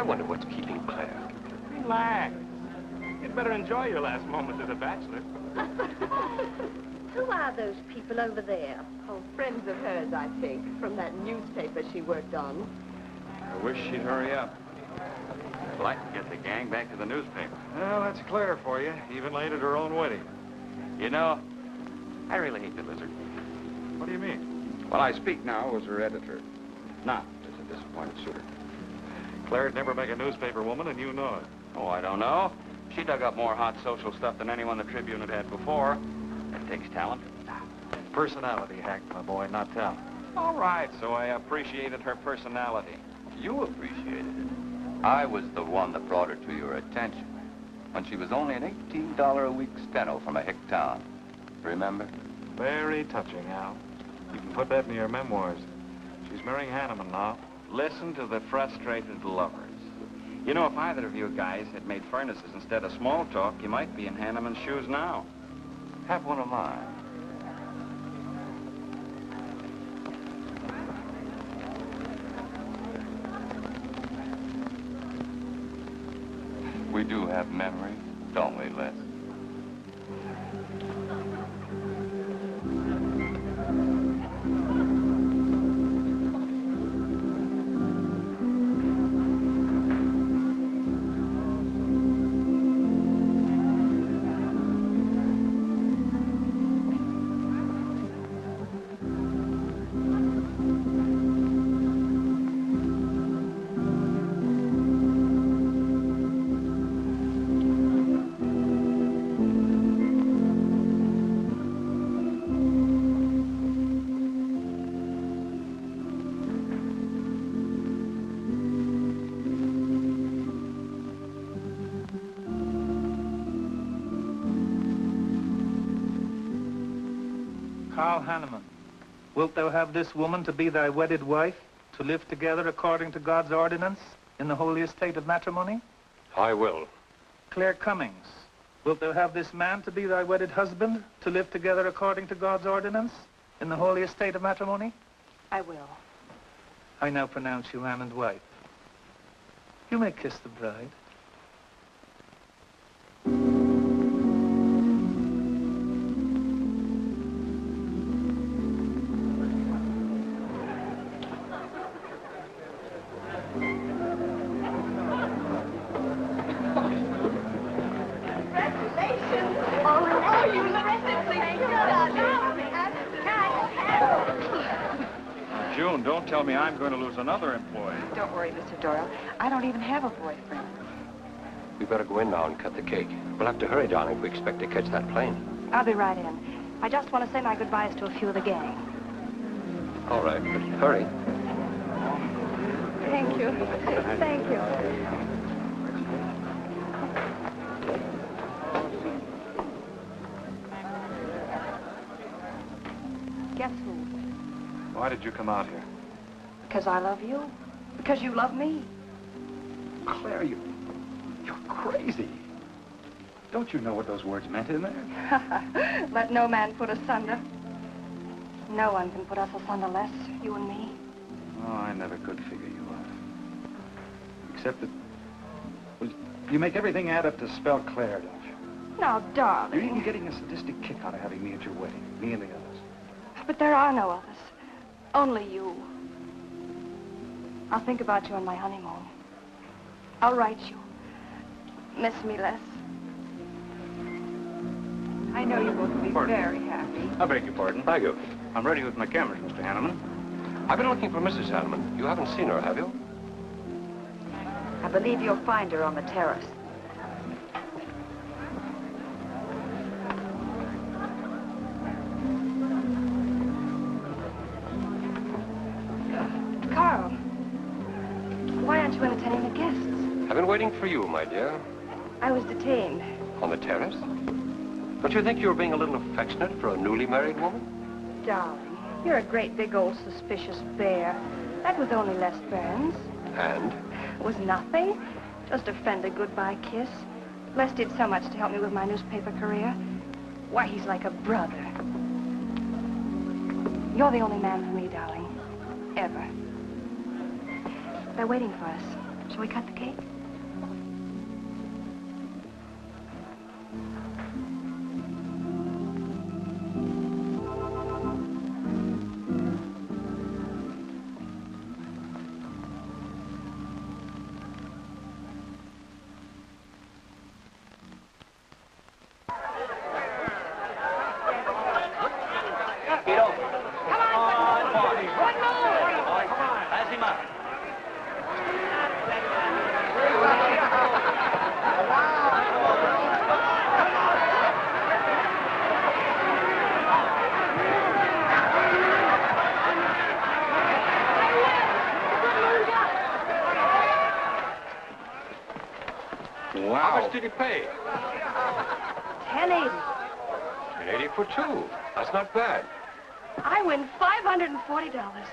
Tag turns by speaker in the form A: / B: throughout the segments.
A: I wonder what's keeping Claire.
B: Relax. You'd better enjoy your last moments as a bachelor.
C: Who are those people over there?
D: Oh, friends of hers, I think, from that newspaper she worked on.
E: I wish she'd hurry up. I'd like to get the gang back to the newspaper.
B: Well, that's Claire for you, even late at her own wedding.
E: You know, I really hate the lizard.
B: What do you mean?
E: Well, I speak now as her editor, not as a disappointed suitor.
B: Claire'd never make a newspaper woman, and you know it.
E: Oh, I don't know. She dug up more hot social stuff than anyone the Tribune had before. It takes talent.
B: Personality, Hack, my boy, not talent. All right, so I appreciated her personality.
E: You appreciated it. I was the one that brought her to your attention when she was only an $18 a week steno from a hick town. Remember?
B: Very touching, Al. You can put that in your memoirs. She's marrying Hanneman now.
E: Listen to the frustrated lovers. You know, if either of you guys had made furnaces instead of small talk, you might be in Hanneman's shoes now. Have one of mine. We do have memories, don't we, Les?
F: Hanneman, wilt thou have this woman to be thy wedded wife, to live together according to God's ordinance in the holy estate of matrimony?
A: I will.
F: Claire Cummings, wilt thou have this man to be thy wedded husband, to live together according to God's ordinance in the holy estate of matrimony?
C: I will.
F: I now pronounce you man and wife. You may kiss the bride.
E: June, don't tell me I'm going to lose another employee.
G: Don't worry, Mr. Doyle. I don't even have a boyfriend.
A: We better go in now and cut the cake. We'll have to hurry, darling, if we expect to catch that plane.
C: I'll be right in. I just want to say my goodbyes to a few of the gang.
A: All right, but hurry.
C: Thank you. Thank you. Guess who?
B: Why did you come out here?
C: Because I love you. Because you love me.
E: Claire, you're crazy. Don't you know what those words meant in there?
C: Let no man put asunder. No one can put us asunder less, you and me.
E: Oh, I never could figure you out. Except that, well, you make everything add up to spell Claire, don't you?
C: Now, darling.
E: You're even getting a sadistic kick out of having me at your wedding, me and the others.
C: But there are no others. Only you. I'll think about you on my honeymoon. I'll write you. Miss me less.
G: I know you both will be very happy.
E: I beg your pardon.
A: Thank you.
E: I'm ready with my cameras, Mr. Hanneman.
A: I've been looking for Mrs. Hanneman. You haven't seen her, have you?
G: I believe you'll find her on the terrace.
C: Carl, why aren't you entertaining the guests?
A: I've been waiting for you, my dear.
C: I was detained.
A: On the terrace? Don't you think you're being a little affectionate for a newly married woman?
C: Darling, you're a great big old suspicious bear. That was only Les Burns.
A: And?
C: It was nothing. Just a friendly goodbye kiss. Les did so much to help me with my newspaper career. Why, he's like a brother. You're the only man for me, darling. Ever. They're waiting for us.
G: Shall we cut the cake?
A: How much did he pay?
C: $10.80.
A: $10.80 for two. That's not bad.
C: I win $540.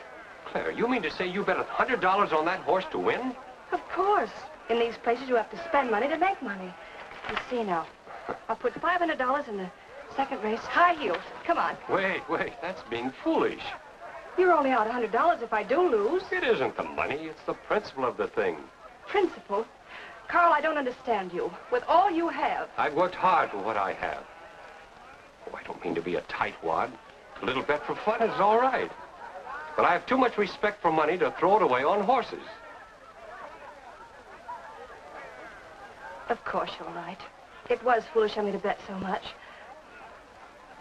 A: Claire, you mean to say you bet $100 on that horse to win?
C: Of course. In these places, you have to spend money to make money. You see now, I'll put $500 in the second race, high heels. Come on.
A: Wait, that's being foolish.
C: You're only out $100 if I do lose.
A: It isn't the money, it's the principle of the thing.
C: Principle? Carl, I don't understand you. With all you have.
A: I've worked hard for what I have. Oh, I don't mean to be a tightwad. A little bet for fun is all right. But I have too much respect for money to throw it away on horses.
C: Of course you're right. It was foolish of me to bet so much.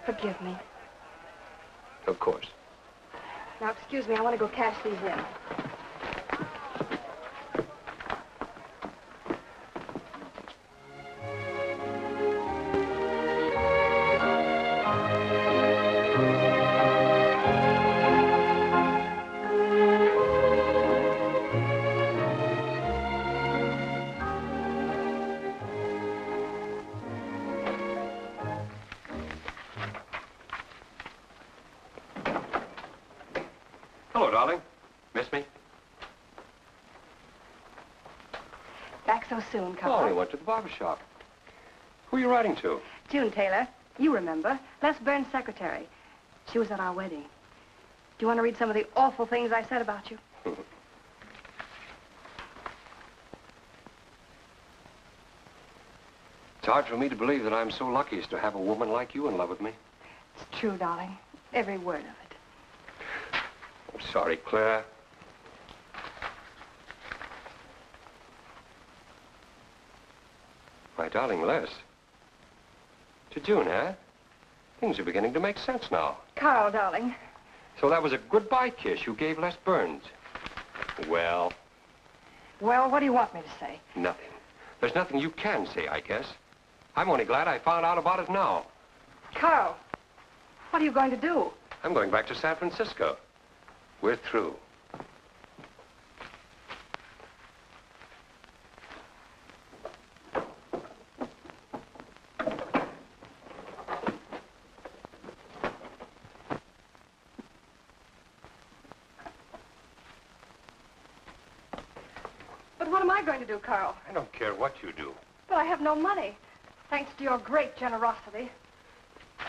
C: Forgive me.
A: Of course.
C: Now, excuse me, I want to go cash these in.
A: Hello, darling. Miss me?
C: Back so soon,
A: Oh,
C: Carl.
A: we went to the barber shop. Who are you writing to?
C: June Taylor. You remember. Les Burns' secretary. She was at our wedding. Do you want to read some of the awful things I said about you?
A: It's hard for me to believe that I'm so lucky as to have a woman like you in love with me.
C: It's true, darling. Every word of it.
A: I'm sorry, Claire. My darling Les. To June, eh? Things are beginning to make sense now.
C: Carl, darling.
A: So that was a goodbye kiss you gave Les Burns. Well,
C: Well, what do you want me to say?
A: nothing. There's nothing you can say, I guess. I'm only glad I found out about it now.
C: Carl, what are you going to do?
A: I'm going back to San Francisco. We're through.
C: But what am I going to do, Carl?
A: I don't care what you do.
C: But I have no money. Thanks to your great generosity.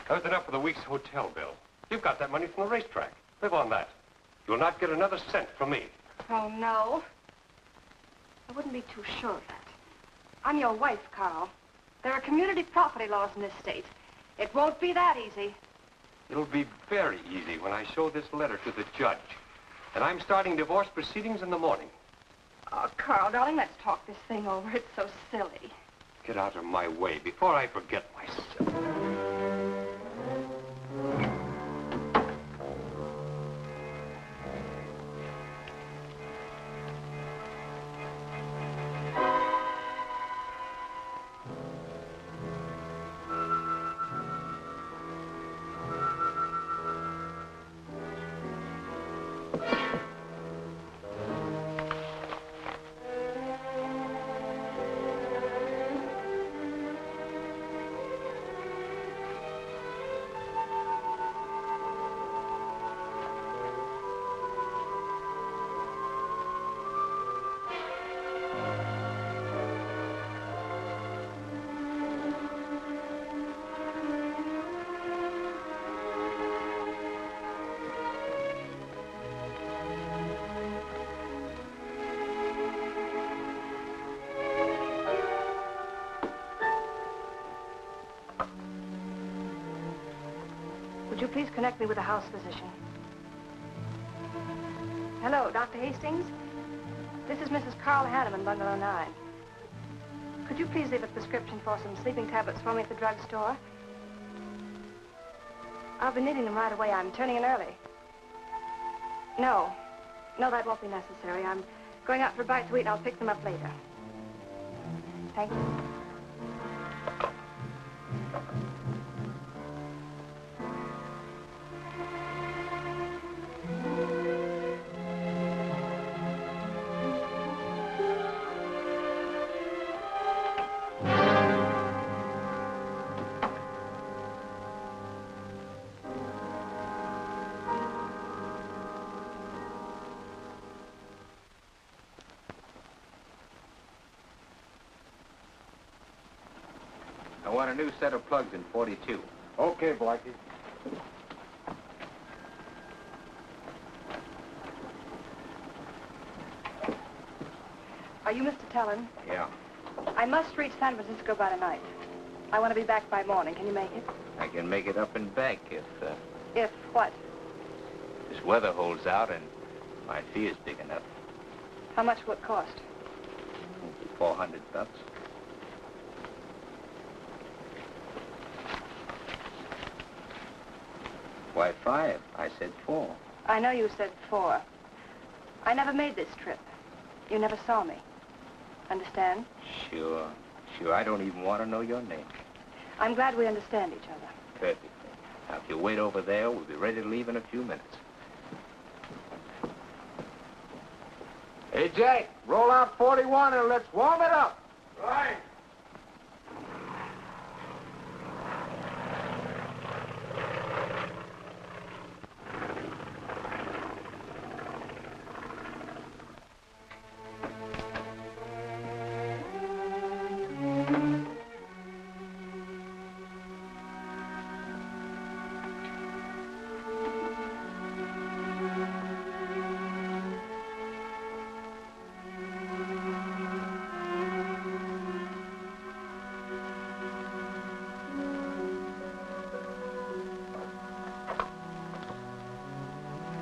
A: That was enough for the week's hotel bill. You've got that money from the racetrack. Live on that. You'll not get another cent from me.
C: Oh, no. I wouldn't be too sure of that. I'm your wife, Carl. There are community property laws in this state. It won't be that easy.
A: It'll be very easy when I show this letter to the judge. And I'm starting divorce proceedings in the morning.
C: Oh, Carl, darling, let's talk this thing over. It's so silly.
A: Get out of my way before I forget myself.
C: Would you please connect me with a house physician? Hello, Dr. Hastings? This is Mrs. Carl Hanneman, Bungalow 9. Could you please leave a prescription for some sleeping tablets for me at the drugstore? I'll be needing them right away. I'm turning in early. No, that won't be necessary. I'm going out for a bite to eat, and I'll pick them up later. Thank you.
A: I want a new set of plugs in 42.
B: Okay, Blackie.
C: Are you Mr. Tellen?
A: Yeah.
C: I must reach San Francisco by tonight. I want to be back by morning. Can you make it?
A: I can make it up and back if
C: If what?
A: this weather holds out and my fee is big enough.
C: How much will it cost?
A: $400. Why, 5? I said 4.
C: I know you said 4. I never made this trip. You never saw me. Understand?
A: Sure. I don't even want to know your name.
C: I'm glad we understand each other.
A: Perfect. Now, if you wait over there, we'll be ready to leave in a few minutes.
B: Hey, Jack, roll out 41 and let's warm it up.
A: Right.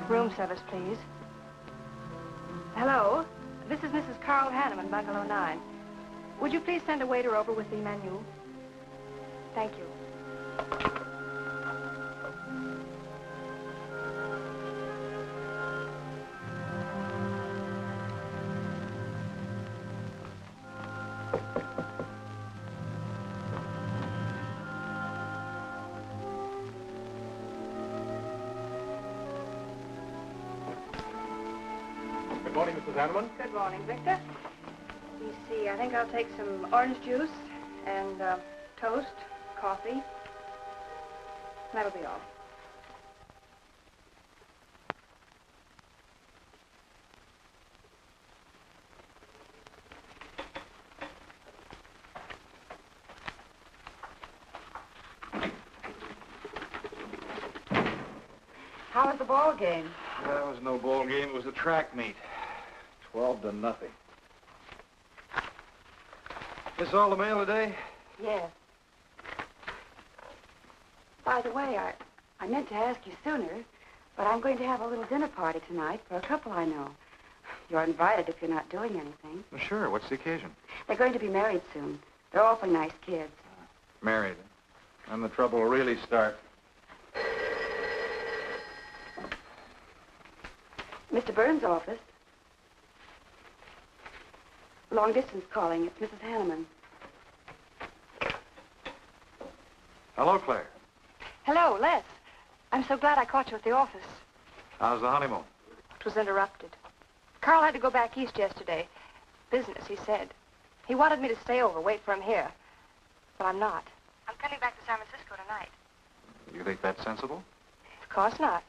C: Room service, please. Hello? This is Mrs. Carl Hanneman, Bungalow 9. Would you please send a waiter over with the menu? Thank you.
B: Good morning, Mrs. Hanneman.
C: Good morning, Victor. Let me see. I think I'll take some orange juice and toast, coffee. That'll be all.
G: How was the ball game?
B: That was no ball game. It was a track meet. 12-0. This all the mail today?
G: Yes. By the way, I meant to ask you sooner, but I'm going to have a little dinner party tonight for a couple I know. You're invited if you're not doing anything.
B: Well, sure. What's the occasion?
G: They're going to be married soon. They're awfully nice kids.
B: Married. And the trouble will really start.
G: Mr. Burns' office. Long distance calling. It's Mrs. Hanneman.
B: Hello, Claire.
C: Hello, Les. I'm so glad I caught you at the office.
B: How's the honeymoon?
C: It was interrupted. Carl had to go back east yesterday. Business, he said. He wanted me to stay over, wait for him here. But I'm not. I'm coming back to San Francisco tonight.
B: You think that's sensible?
C: Of course not.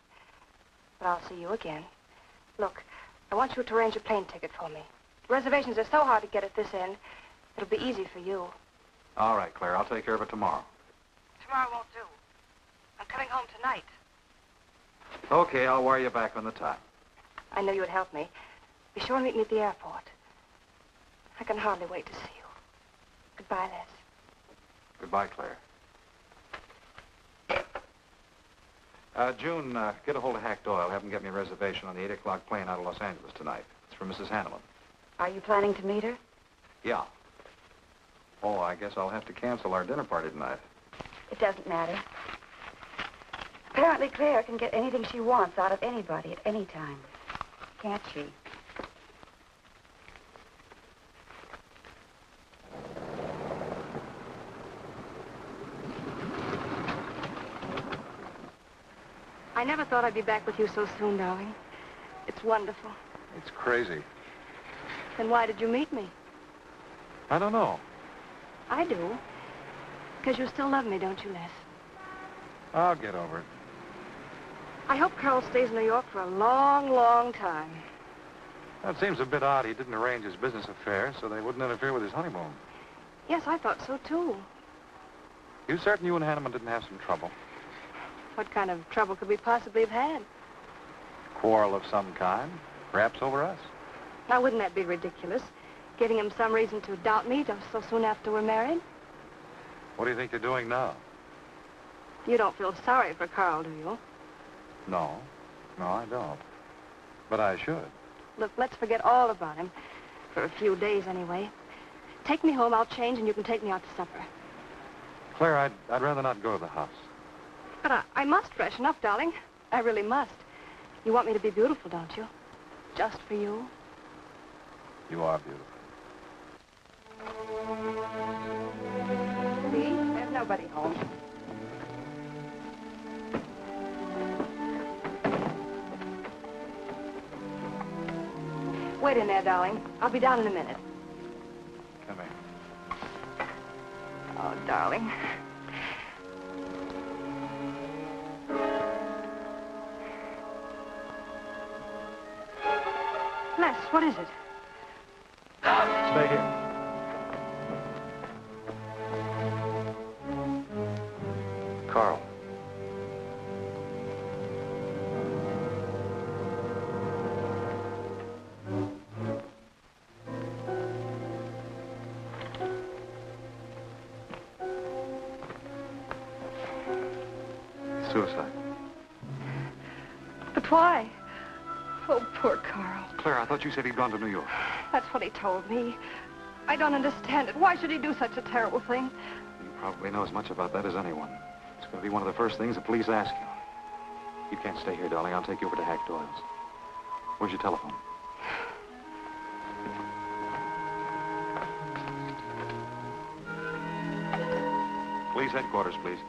C: But I'll see you again. Look, I want you to arrange a plane ticket for me. Reservations are so hard to get at this end, it'll be easy for you.
B: All right, Claire. I'll take care of it tomorrow.
C: Tomorrow won't do. I'm coming home tonight.
B: Okay, I'll wire you back on the time.
C: I know you would help me. Be sure and meet me at the airport. I can hardly wait to see you. Goodbye, Les.
B: Goodbye, Claire. June, get a hold of Hack Doyle. Have him get me a reservation on the 8 o'clock plane out of Los Angeles tonight. It's for Mrs. Hanneman.
G: Are you planning to meet her?
B: Yeah. Oh, I guess I'll have to cancel our dinner party tonight.
G: It doesn't matter. Apparently Claire can get anything she wants out of anybody at any time. Can't she?
C: I never thought I'd be back with you so soon, darling. It's wonderful.
B: It's crazy.
C: Then why did you meet me?
B: I don't know.
C: I do. Because you still love me, don't you, Les?
B: I'll get over it.
C: I hope Carl stays in New York for a long, long time.
B: That seems a bit odd. He didn't arrange his business affairs so they wouldn't interfere with his honeymoon.
C: Yes, I thought so, too.
B: You certain you and Hanneman didn't have some trouble?
C: What kind of trouble could we possibly have had?
B: Quarrel of some kind? Perhaps over us?
C: Now, wouldn't that be ridiculous? Giving him some reason to doubt me just so soon after we're married?
B: What do you think you're doing now?
C: You don't feel sorry for Carl, do you?
B: No. No, I don't. But I should.
C: Look, let's forget all about him. For a few days, anyway. Take me home, I'll change, and you can take me out to supper.
B: Claire, I'd rather not go to the house.
C: But I must freshen up, darling. I really must. You want me to be beautiful, don't you? Just for you?
B: You are beautiful.
C: See? There's nobody home. Wait in there, darling. I'll be down in a minute.
B: Come here.
C: Oh, darling. Les, what is it?
B: Stay here.
A: Carl.
B: Suicide.
C: But why? Oh, poor Carl.
B: Claire, I thought you said he'd gone to New York.
C: That's what he told me. I don't understand it. Why should he do such a terrible thing?
B: You probably know as much about that as anyone. It's going to be one of the first things the police ask you. You can't stay here, darling. I'll take you over to Hack Doyle's. Where's your telephone? Police headquarters, please.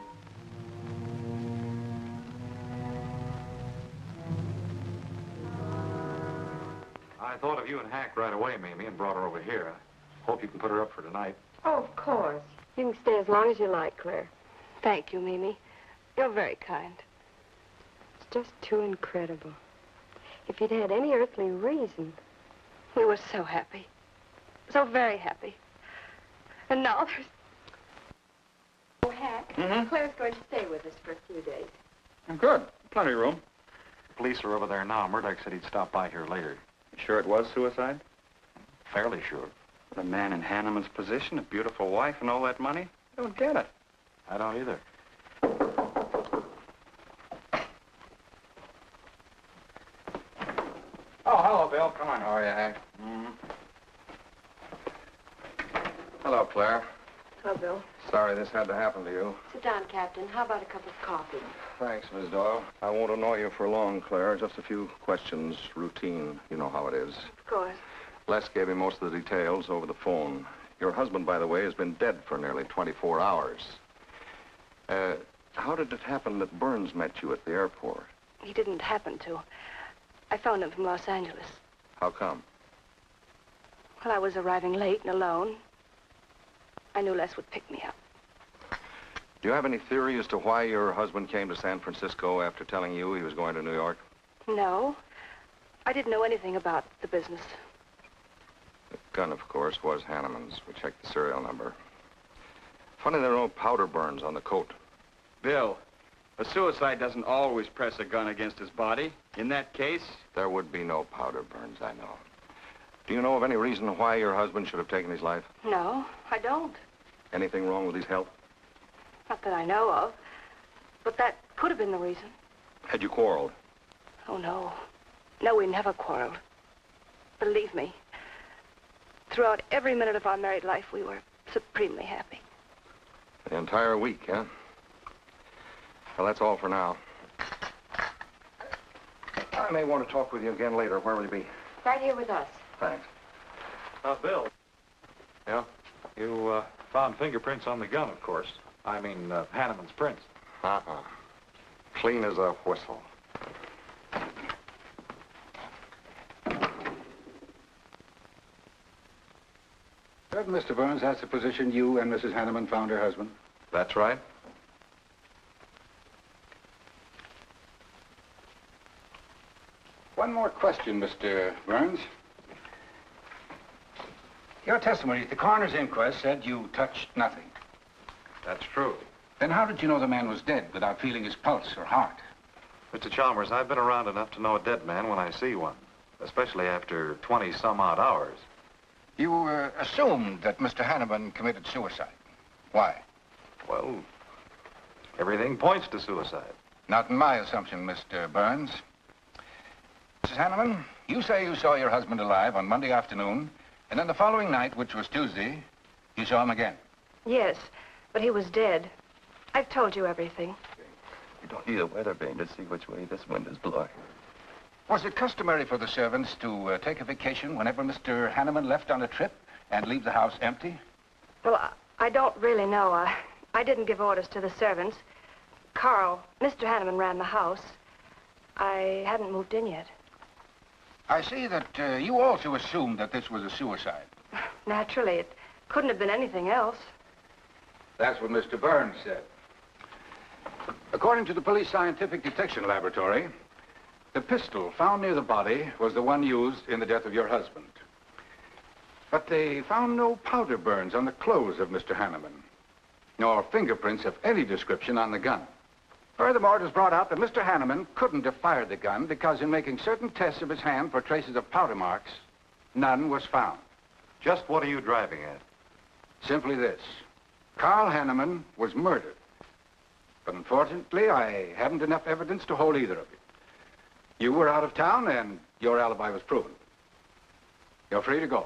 B: I thought of you and Hack right away, Mamie, and brought her over here. I hope you can put her up for tonight.
D: Oh, of course. You can stay as long as you like, Claire.
C: Thank you, Mimi. You're very kind.
D: It's just too incredible. If you'd had any earthly reason.
C: We were so happy. So very happy. And now there's...
D: Oh, Hack, Claire's going to stay with us for a few days.
E: Good. Plenty of room.
B: The police are over there now. Murdoch said he'd stop by here later.
E: You sure it was suicide?
B: Fairly sure.
E: With a man in Hanneman's position, a beautiful wife, and all that money? I don't get it.
B: I don't either.
E: Oh, hello, Bill. Come on. How are you, Hank? Hello, Claire.
D: Hello, Bill.
E: Sorry this had to happen to you.
D: Sit down, Captain. How about a cup of coffee?
A: Thanks, Miss Doyle. I won't annoy you for long, Claire. Just a few questions, routine. You know how it is.
C: Of course.
A: Les gave me most of the details over the phone. Your husband, by the way, has been dead for nearly 24 hours. How did it happen that Burns met you at the airport?
C: He didn't happen to. I phoned him from Los Angeles.
A: How come?
C: Well, I was arriving late and alone. I knew Les would pick me up.
A: Do you have any theory as to why your husband came to San Francisco after telling you he was going to New York?
C: No. I didn't know anything about the business.
A: The gun, of course, was Hanneman's. We checked the serial number. Funny there are no powder burns on the coat.
E: Bill, a suicide doesn't always press a gun against his body. In that case...
A: There would be no powder burns, I know. Do you know of any reason why your husband should have taken his life?
C: No, I don't.
A: Anything wrong with his health?
C: Not that I know of. But that could have been the reason.
H: Had you quarreled?
C: Oh, no. No, we never quarreled. Believe me, throughout every minute of our married life, we were supremely happy.
H: The entire week, huh? Well, that's all for now. I may want to talk with you again later. Where will you be?
D: Right here with us.
H: Thanks.
B: Bill,
H: Yeah?
B: you found fingerprints on the gun, of course. I mean, Hanneman's prints.
H: Uh-uh. Clean as a whistle.
I: Certain, Mr. Burns, that's the position you and Mrs. Hanneman found her husband?
H: That's right.
I: One more question, Mr. Burns. Your testimony at the coroner's inquest said you touched nothing.
B: That's true.
I: Then how did you know the man was dead without feeling his pulse or heart?
B: Mr. Chalmers, I've been around enough to know a dead man when I see one, especially after 20-some-odd hours.
I: You assumed that Mr. Hanneman committed suicide. Why?
B: Well, everything points to suicide.
I: Not in my assumption, Mr. Burns. Mrs. Hanneman, you say you saw your husband alive on Monday afternoon, and then the following night, which was Tuesday, you saw him again.
C: Yes, but he was dead. I've told you everything.
J: You don't need a weather vane to see which way this wind is blowing.
I: Was it customary for the servants to take a vacation whenever Mr. Hanneman left on a trip and leave the house empty?
C: Well, I don't really know. I didn't give orders to the servants. Carl, Mr. Hanneman ran the house. I hadn't moved in yet.
I: I see that you also assumed that this was a suicide.
C: Naturally, it couldn't have been anything else.
I: That's what Mr. Burns said. According to the Police Scientific Detection Laboratory, the pistol found near the body was the one used in the death of your husband. But they found no powder burns on the clothes of Mr. Hanneman, nor fingerprints of any description on the gun. Furthermore, it was brought out that Mr. Hanneman couldn't have fired the gun because in making certain tests of his hand for traces of powder marks, none was found.
B: Just what are you driving at?
I: Simply this. Carl Hanneman was murdered. But unfortunately, I haven't enough evidence to hold either of you. You were out of town, and your alibi was proven. You're free to go.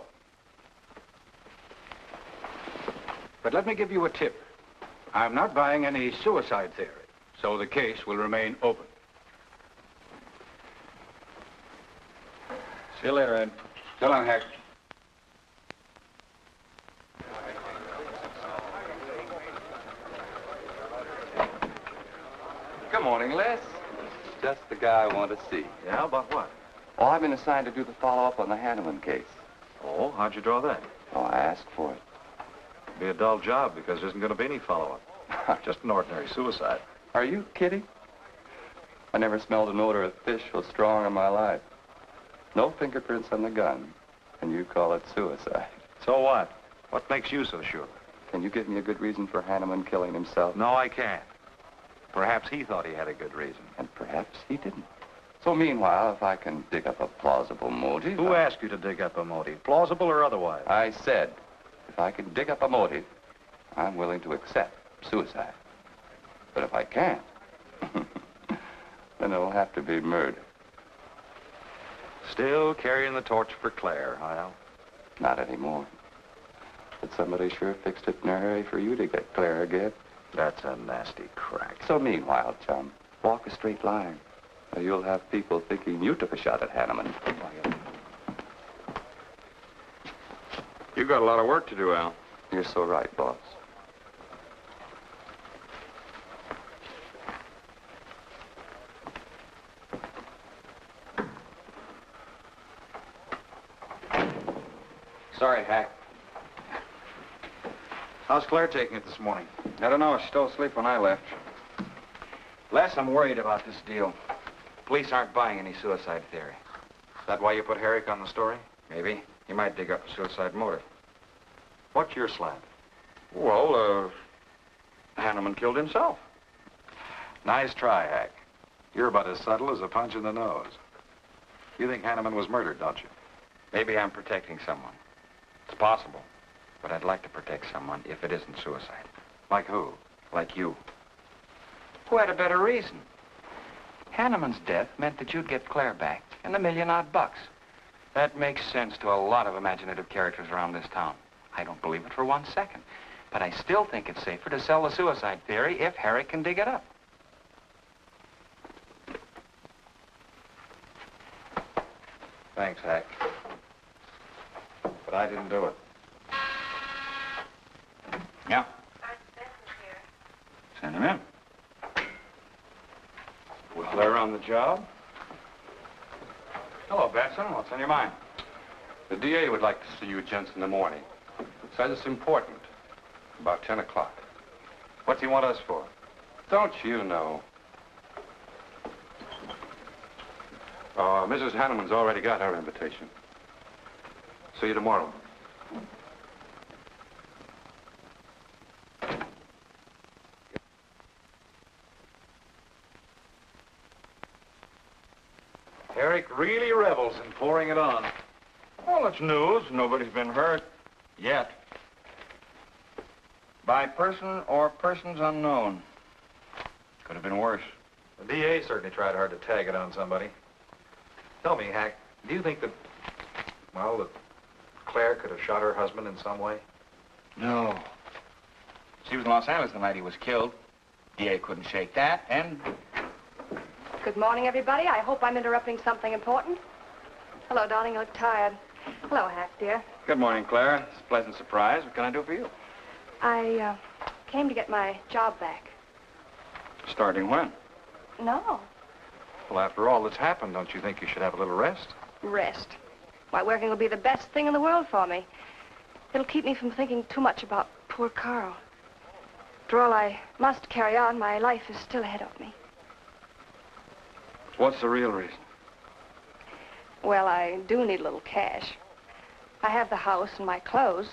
I: But let me give you a tip. I'm not buying any suicide theory, so the case will remain open.
J: See you later, Ed.
I: So long, Hack.
J: Good morning, Les. Just the guy I want to see.
B: Yeah, about what?
J: Oh, I've been assigned to do the follow-up on the Hanneman case.
B: Oh, how'd you draw that?
J: Oh, I asked for it.
B: It'd be a dull job because there isn't going to be any follow-up. Just an ordinary suicide.
J: Are you kidding? I never smelled an odor of fish so strong in my life. No fingerprints on the gun, and you call it suicide.
B: So what? What makes you so sure?
J: Can you give me a good reason for Hanneman killing himself?
B: No, I can't. Perhaps he thought he had a good reason.
J: And perhaps he didn't. So meanwhile, if I can dig up a plausible motive...
B: Who asked you to dig up a motive, plausible or otherwise?
J: I said, if I can dig up a motive, I'm willing to accept suicide. But if I can't, then it'll have to be murder.
B: Still carrying the torch for Claire, Hyle?
J: Not anymore. But somebody sure fixed it in a hurry for you to get Claire again.
B: That's a nasty crack.
J: So meanwhile, chum, walk a straight line. Or you'll have people thinking you took a shot at Hanneman.
H: You got a lot of work to do, Al.
J: You're so right, boss.
H: Sorry, Hack.
B: How's Claire taking it this morning?
H: I don't know. She's still asleep when I left. Les, I'm worried about this deal. Police aren't buying any suicide theory.
B: Is that why you put Herrick on the story?
H: Maybe. He might dig up a suicide motive.
B: What's your slant?
H: Well, Hanneman killed himself.
B: Nice try, Hack. You're about as subtle as a punch in the nose. You think Hanneman was murdered, don't you?
H: Maybe I'm protecting someone. It's possible. But I'd like to protect someone if it isn't suicide.
B: Like who?
H: Like you. Who had a better reason?
E: Hanneman's death meant that you'd get Claire back and $1 million-odd bucks. That makes sense to a lot of imaginative characters around this town. I don't believe it for 1 second. But I still think it's safer to sell the suicide theory if Harry can dig it up.
B: Thanks, Hack. But I didn't do it.
E: Yeah. Send him in. With Claire on the job? Hello, Batson. What's on your mind?
A: The DA would like to see you gents in the morning. Says it's important. About 10 o'clock.
B: What's he want us for?
A: Don't you know? Mrs. Hanneman's already got her invitation. See you tomorrow.
B: Eric really revels in pouring it on.
E: Well, it's news. Nobody's been hurt. Yet. By person or persons unknown. Could have been worse.
B: The DA certainly tried hard to tag it on somebody. Tell me, Hack, do you think that, well, that Claire could have shot her husband in some way?
E: No. She was in Los Angeles the night he was killed. DA couldn't shake that, and...
C: Good morning, everybody. I hope I'm interrupting something important. Hello, darling. You look tired. Hello, Hack, dear.
E: Good morning, Claire. It's a pleasant surprise. What can I do for you?
C: I came to get my job back.
E: Starting when?
C: No.
B: Well, after all that's happened, don't you think you should have a little rest?
C: Rest. Why, working will be the best thing in the world for me. It'll keep me from thinking too much about poor Carl. After all, I must carry on. My life is still ahead of me.
E: What's the real reason?
C: Well, I do need a little cash. I have the house and my clothes,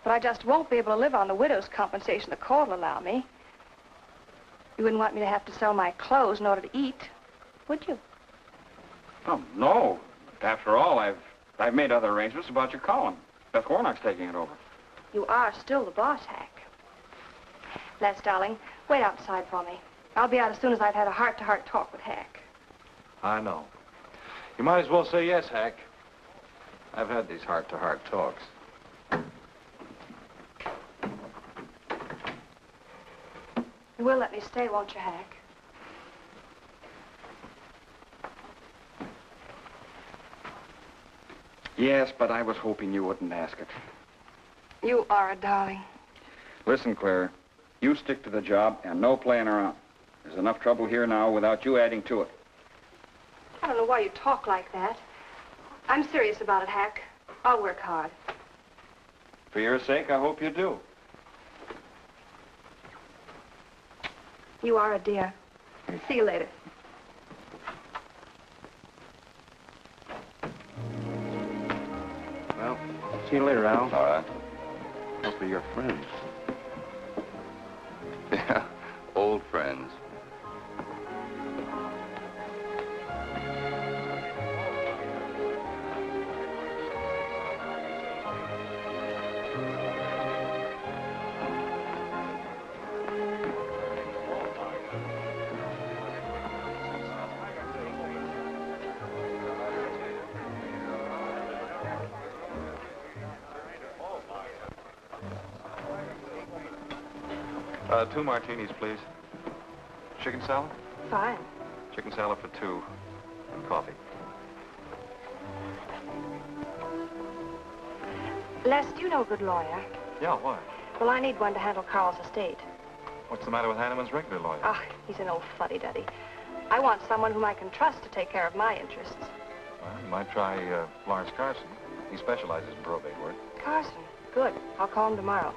C: but I just won't be able to live on the widow's compensation the court will allow me. You wouldn't want me to have to sell my clothes in order to eat, would you?
E: Oh, no. After all, I've made other arrangements about your column. Beth Warnock's taking it over.
C: You are still the boss, Hack. Les, darling, wait outside for me. I'll be out as soon as I've had a heart-to-heart talk with Hack.
B: I know. You might as well say yes, Hack. I've had these heart-to-heart talks.
C: You will let me stay, won't you, Hack?
E: Yes, but I was hoping you wouldn't ask it.
C: You are a darling.
E: Listen, Claire, you stick to the job and no playing around. There's enough trouble here now without you adding to it.
C: I don't know why you talk like that. I'm serious about it, Hack. I'll work hard.
E: For your sake, I hope you do.
C: You are a dear. See you later.
J: Well, see you later, Al. All right.
K: Hope they're your friends.
J: Yeah, old friends.
B: Two martinis, please. Chicken salad?
C: Fine.
B: Chicken salad for two. And coffee.
C: Les, do you know a good lawyer?
B: Yeah, why?
C: Well, I need one to handle Carl's estate.
B: What's the matter with Hanneman's regular lawyer?
C: Ah, he's an old fuddy-duddy. I want someone whom I can trust to take care of my interests.
B: Well, you might try Lawrence Carson. He specializes in probate work.
C: Carson? Good. I'll call him tomorrow.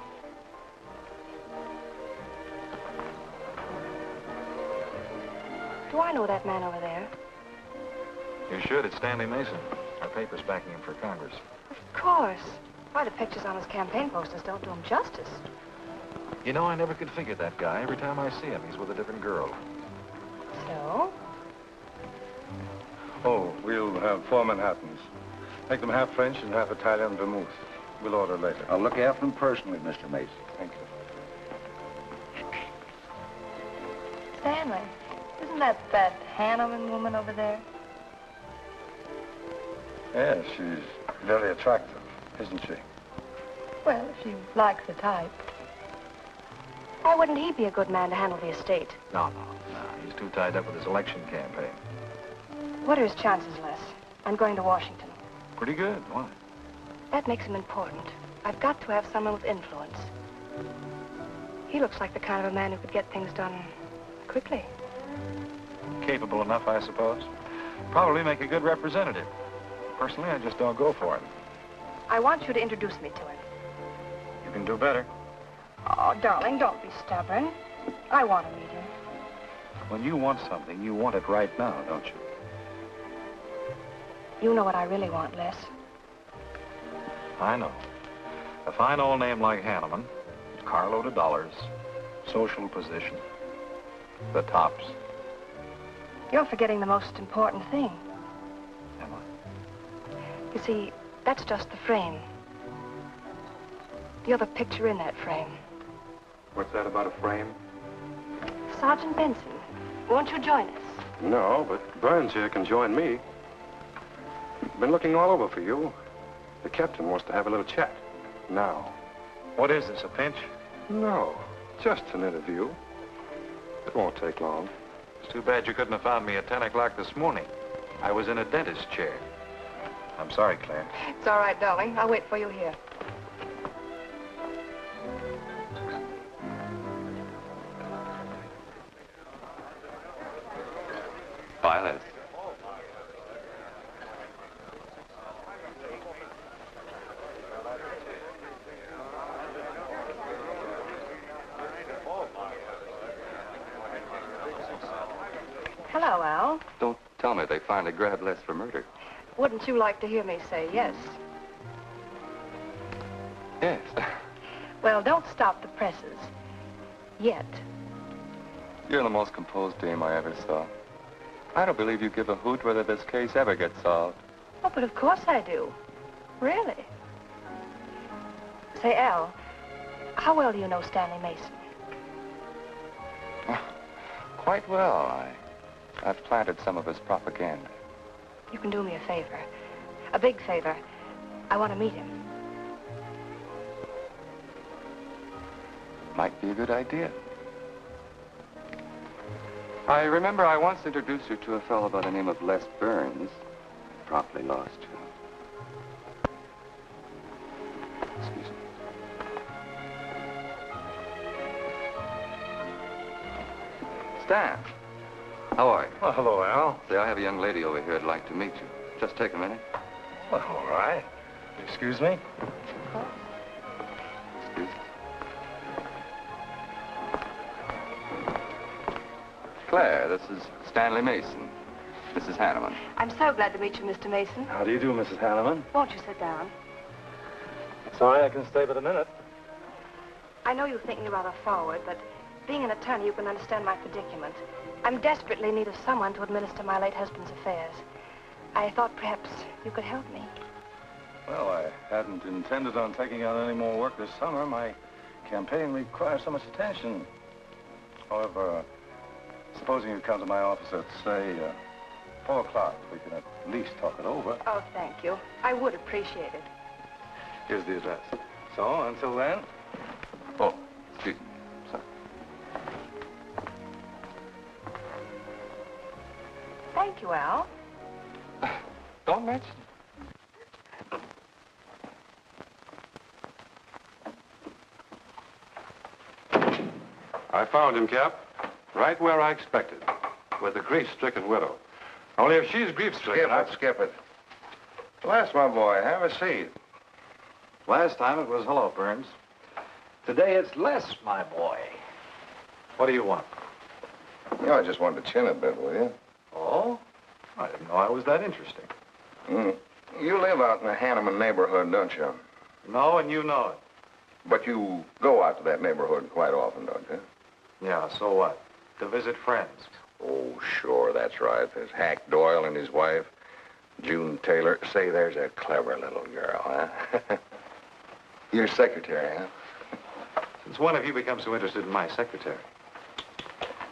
C: Do I know that man over there?
B: You should. It's Stanley Mason. Our paper's backing him for Congress.
C: Of course. Why, the pictures on his campaign posters don't do him justice.
B: You know, I never could figure that guy. Every time I see him, he's with a different girl.
C: So?
K: Oh, we'll have 4 Manhattans. Make them half French and half Italian vermouth. We'll order later.
L: I'll look after them personally, Mr. Mason.
K: Thank you.
C: Stanley, isn't Isn't that Hanneman woman over there?
K: Yes, she's very attractive, isn't she?
C: Well, if she likes the type. Why wouldn't he be a good man to handle the estate?
B: No. He's too tied up with his election campaign.
C: What are his chances, Les? I'm going to Washington.
B: Pretty good. Why?
C: That makes him important. I've got to have someone with influence. He looks like the kind of a man who could get things done quickly.
B: Capable enough, I suppose. Probably make a good representative. Personally, I just don't go for him.
C: I want you to introduce me to him.
B: You can do better.
C: Oh, darling, don't be stubborn. I want to meet him.
B: When you want something, you want it right now, don't you?
C: You know what I really want, Les.
B: I know. A fine old name like Hanneman, carload of dollars, social position, the tops.
C: You're forgetting the most important thing.
B: Am I?
C: You see, that's just the frame. You're the picture in that frame.
A: What's that about a frame?
C: Sergeant Benson, won't you join us?
A: No, but Burns here can join me. Been looking all over for you. The captain wants to have a little chat. Now.
B: What is this, a pinch?
A: No, just an interview. It won't take long.
B: It's too bad you couldn't have found me at 10 o'clock this morning. I was in a dentist's chair. I'm sorry, Claire.
C: It's all right, darling. I'll wait for you here.
J: Violet.
C: Hello, Al.
J: Don't tell me they finally grabbed Les for murder.
C: Wouldn't you like to hear me say yes?
J: Yes.
C: Well, don't stop the presses. Yet.
J: You're the most composed dame I ever saw. I don't believe you give a hoot whether this case ever gets solved.
C: Oh, but of course I do. Really. Say, Al, how well do you know Stanley Mason?
J: Quite well. I've planted some of his propaganda.
C: You can do me a favor. A big favor. I want to meet him.
J: Might be a good idea. I remember I once introduced you to a fellow by the name of Les Burns. Promptly lost you. Excuse me. Stan, how are you?
K: Well, hello, Al.
J: Say, I have a young lady over here who'd like to meet you. Just take a minute.
K: Well, all right. Excuse me?
J: Excuse me. Claire, this is Stanley Mason. Mrs. Hanneman.
C: I'm so glad to meet you, Mr. Mason.
K: How do you do, Mrs. Hanneman?
C: Won't you sit down?
K: Sorry, I can stay but a minute.
C: I know you think me rather forward, but being an attorney, you can understand my predicament. I'm desperately in need of someone to administer my late husband's affairs. I thought perhaps you could help me.
K: Well, I hadn't intended on taking on any more work this summer. My campaign requires so much attention. However, supposing you come to my office at, say, 4 o'clock, we can at least talk it over.
C: Oh, thank you. I would appreciate it.
K: Here's the address. So, until then...
J: Oh, excuse me. Sorry.
C: Thank you, Al.
J: Don't mention it.
A: I found him, Cap. Right where I expected. With a grief-stricken widow. Only if she's grief-stricken...
I: Skip it. Les, my boy, have a seat.
B: Last time it was hello, Burns. Today it's Les, my boy. What do you want?
I: You know, I just wanted to chin a bit, will you?
B: Oh? I didn't know I was that interesting.
I: You live out in the Hanneman neighborhood, don't you?
B: No, and you know it.
I: But you go out to that neighborhood quite often, don't you?
B: Yeah, so what? To visit friends.
I: Oh, sure, that's right. There's Hack Doyle and his wife, June Taylor. Say, there's a clever little girl, huh? Your secretary, huh?
B: Since when have you become so interested in my secretary?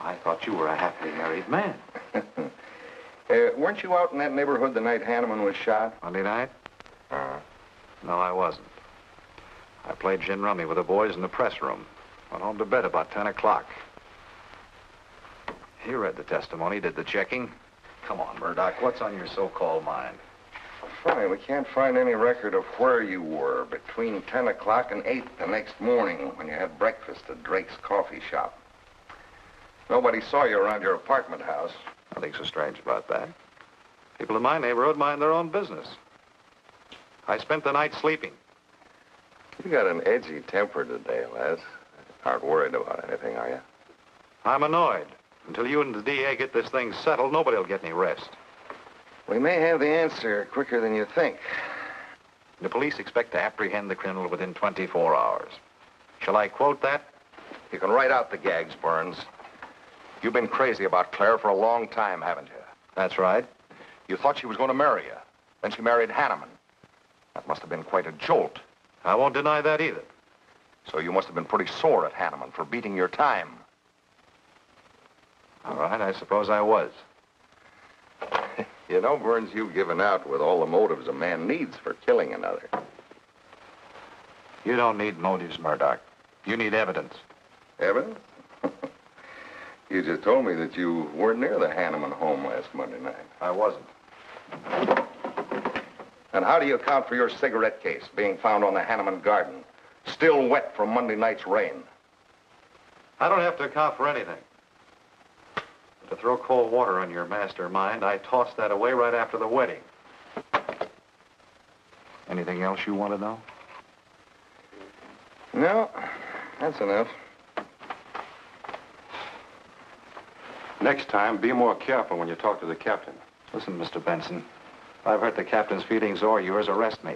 B: I thought you were a happily married man.
I: Weren't you out in that neighborhood the night Hanneman was shot?
B: Monday night? No, I wasn't. I played gin rummy with the boys in the press room. Went home to bed about 10 o'clock. You read the testimony, did the checking. Come on, Murdoch, what's on your so-called mind?
I: Funny, we can't find any record of where you were between 10 o'clock and 8 the next morning when you had breakfast at Drake's coffee shop. Nobody saw you around your apartment house.
B: Nothing so strange about that. People in my neighborhood mind their own business. I spent the night sleeping.
I: You got an edgy temper today, Les. Aren't worried about anything, are you?
B: I'm annoyed. Until you and the DA get this thing settled, nobody will get any rest.
I: We may have the answer quicker than you think.
B: The police expect to apprehend the criminal within 24 hours. Shall I quote that?
I: You can write out the gags, Burns. You've been crazy about Claire for a long time, haven't you?
B: That's right.
I: You thought she was going to marry you. Then she married Hanneman. That must have been quite a jolt.
B: I won't deny that either.
I: So you must have been pretty sore at Hanneman for beating your time.
B: All right, I suppose I was.
I: You know, Burns, you've given out with all the motives a man needs for killing another.
B: You don't need motives, Murdoch. You need evidence.
I: Evidence? You just told me that you weren't near the Hanneman home last Monday night.
B: I wasn't.
I: And how do you account for your cigarette case being found on the Hanneman garden, still wet from Monday night's rain?
B: I don't have to account for anything. To throw cold water on your mastermind, I tossed that away right after the wedding. Anything else you want to know?
I: No, that's enough.
K: Next time, be more careful when you talk to the captain.
B: Listen, Mr. Benson, if I've hurt the captain's feelings or yours, arrest me.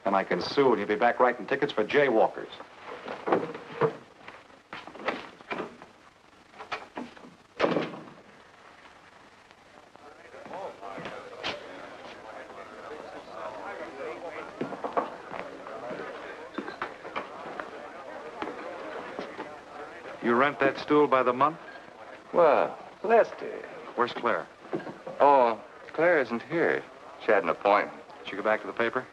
B: And I can sue, and you'll be back writing tickets for jaywalkers. You rent that stool by the month?
J: Well, Lester.
B: Where's Claire?
J: Oh, Claire isn't here. She had an appointment.
B: Did she go back to the paper?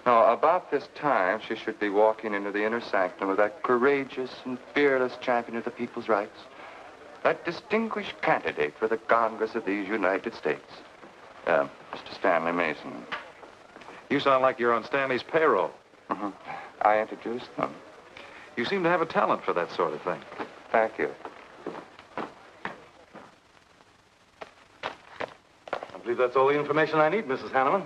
J: No, about this time, she should be walking into the inner sanctum of that courageous and fearless champion of the people's rights. That distinguished candidate for the Congress of these United States. Mr. Stanley Mason.
B: You sound like you're on Stanley's payroll.
J: I introduced them.
B: You seem to have a talent for that sort of thing.
J: Thank you.
K: I believe that's all the information I need, Mrs. Hanneman.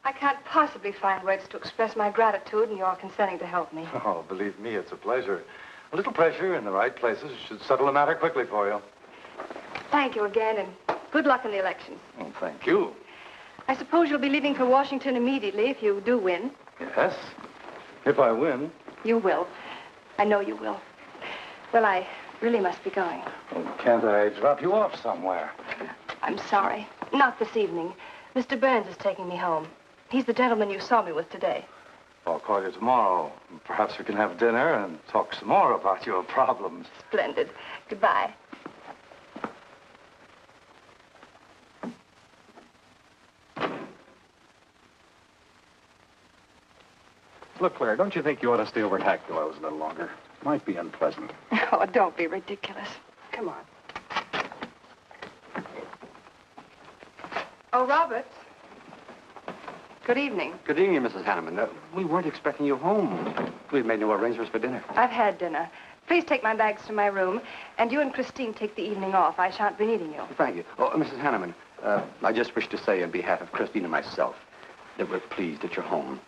C: I can't possibly find words to express my gratitude in your consenting to help me.
K: Oh, believe me, it's a pleasure. A little pressure in the right places should settle the matter quickly for you.
C: Thank you again, and good luck in the elections.
K: Oh, thank you.
C: I suppose you'll be leaving for Washington immediately if you do win.
K: Yes, if I win.
C: You will. I know you will. Well, I really must be going.
K: Oh, can't I drop you off somewhere?
C: I'm sorry. Not this evening. Mr. Burns is taking me home. He's the gentleman you saw me with today.
K: I'll call you tomorrow. Perhaps we can have dinner and talk some more about your problems.
C: Splendid. Goodbye.
K: Look, Claire, don't you think you ought to stay over at Hackdillow's a little longer? Might be unpleasant.
C: Oh, don't be ridiculous. Come on. Oh, Roberts. Good evening.
M: Good evening, Mrs. Hanneman. We weren't expecting you home. We've made no arrangements for dinner.
C: I've had dinner. Please take my bags to my room, and you and Christine take the evening off. I shan't be needing you.
M: Thank you. Oh, Mrs. Hanneman, I just wish to say on behalf of Christine and myself that we're pleased that you're home,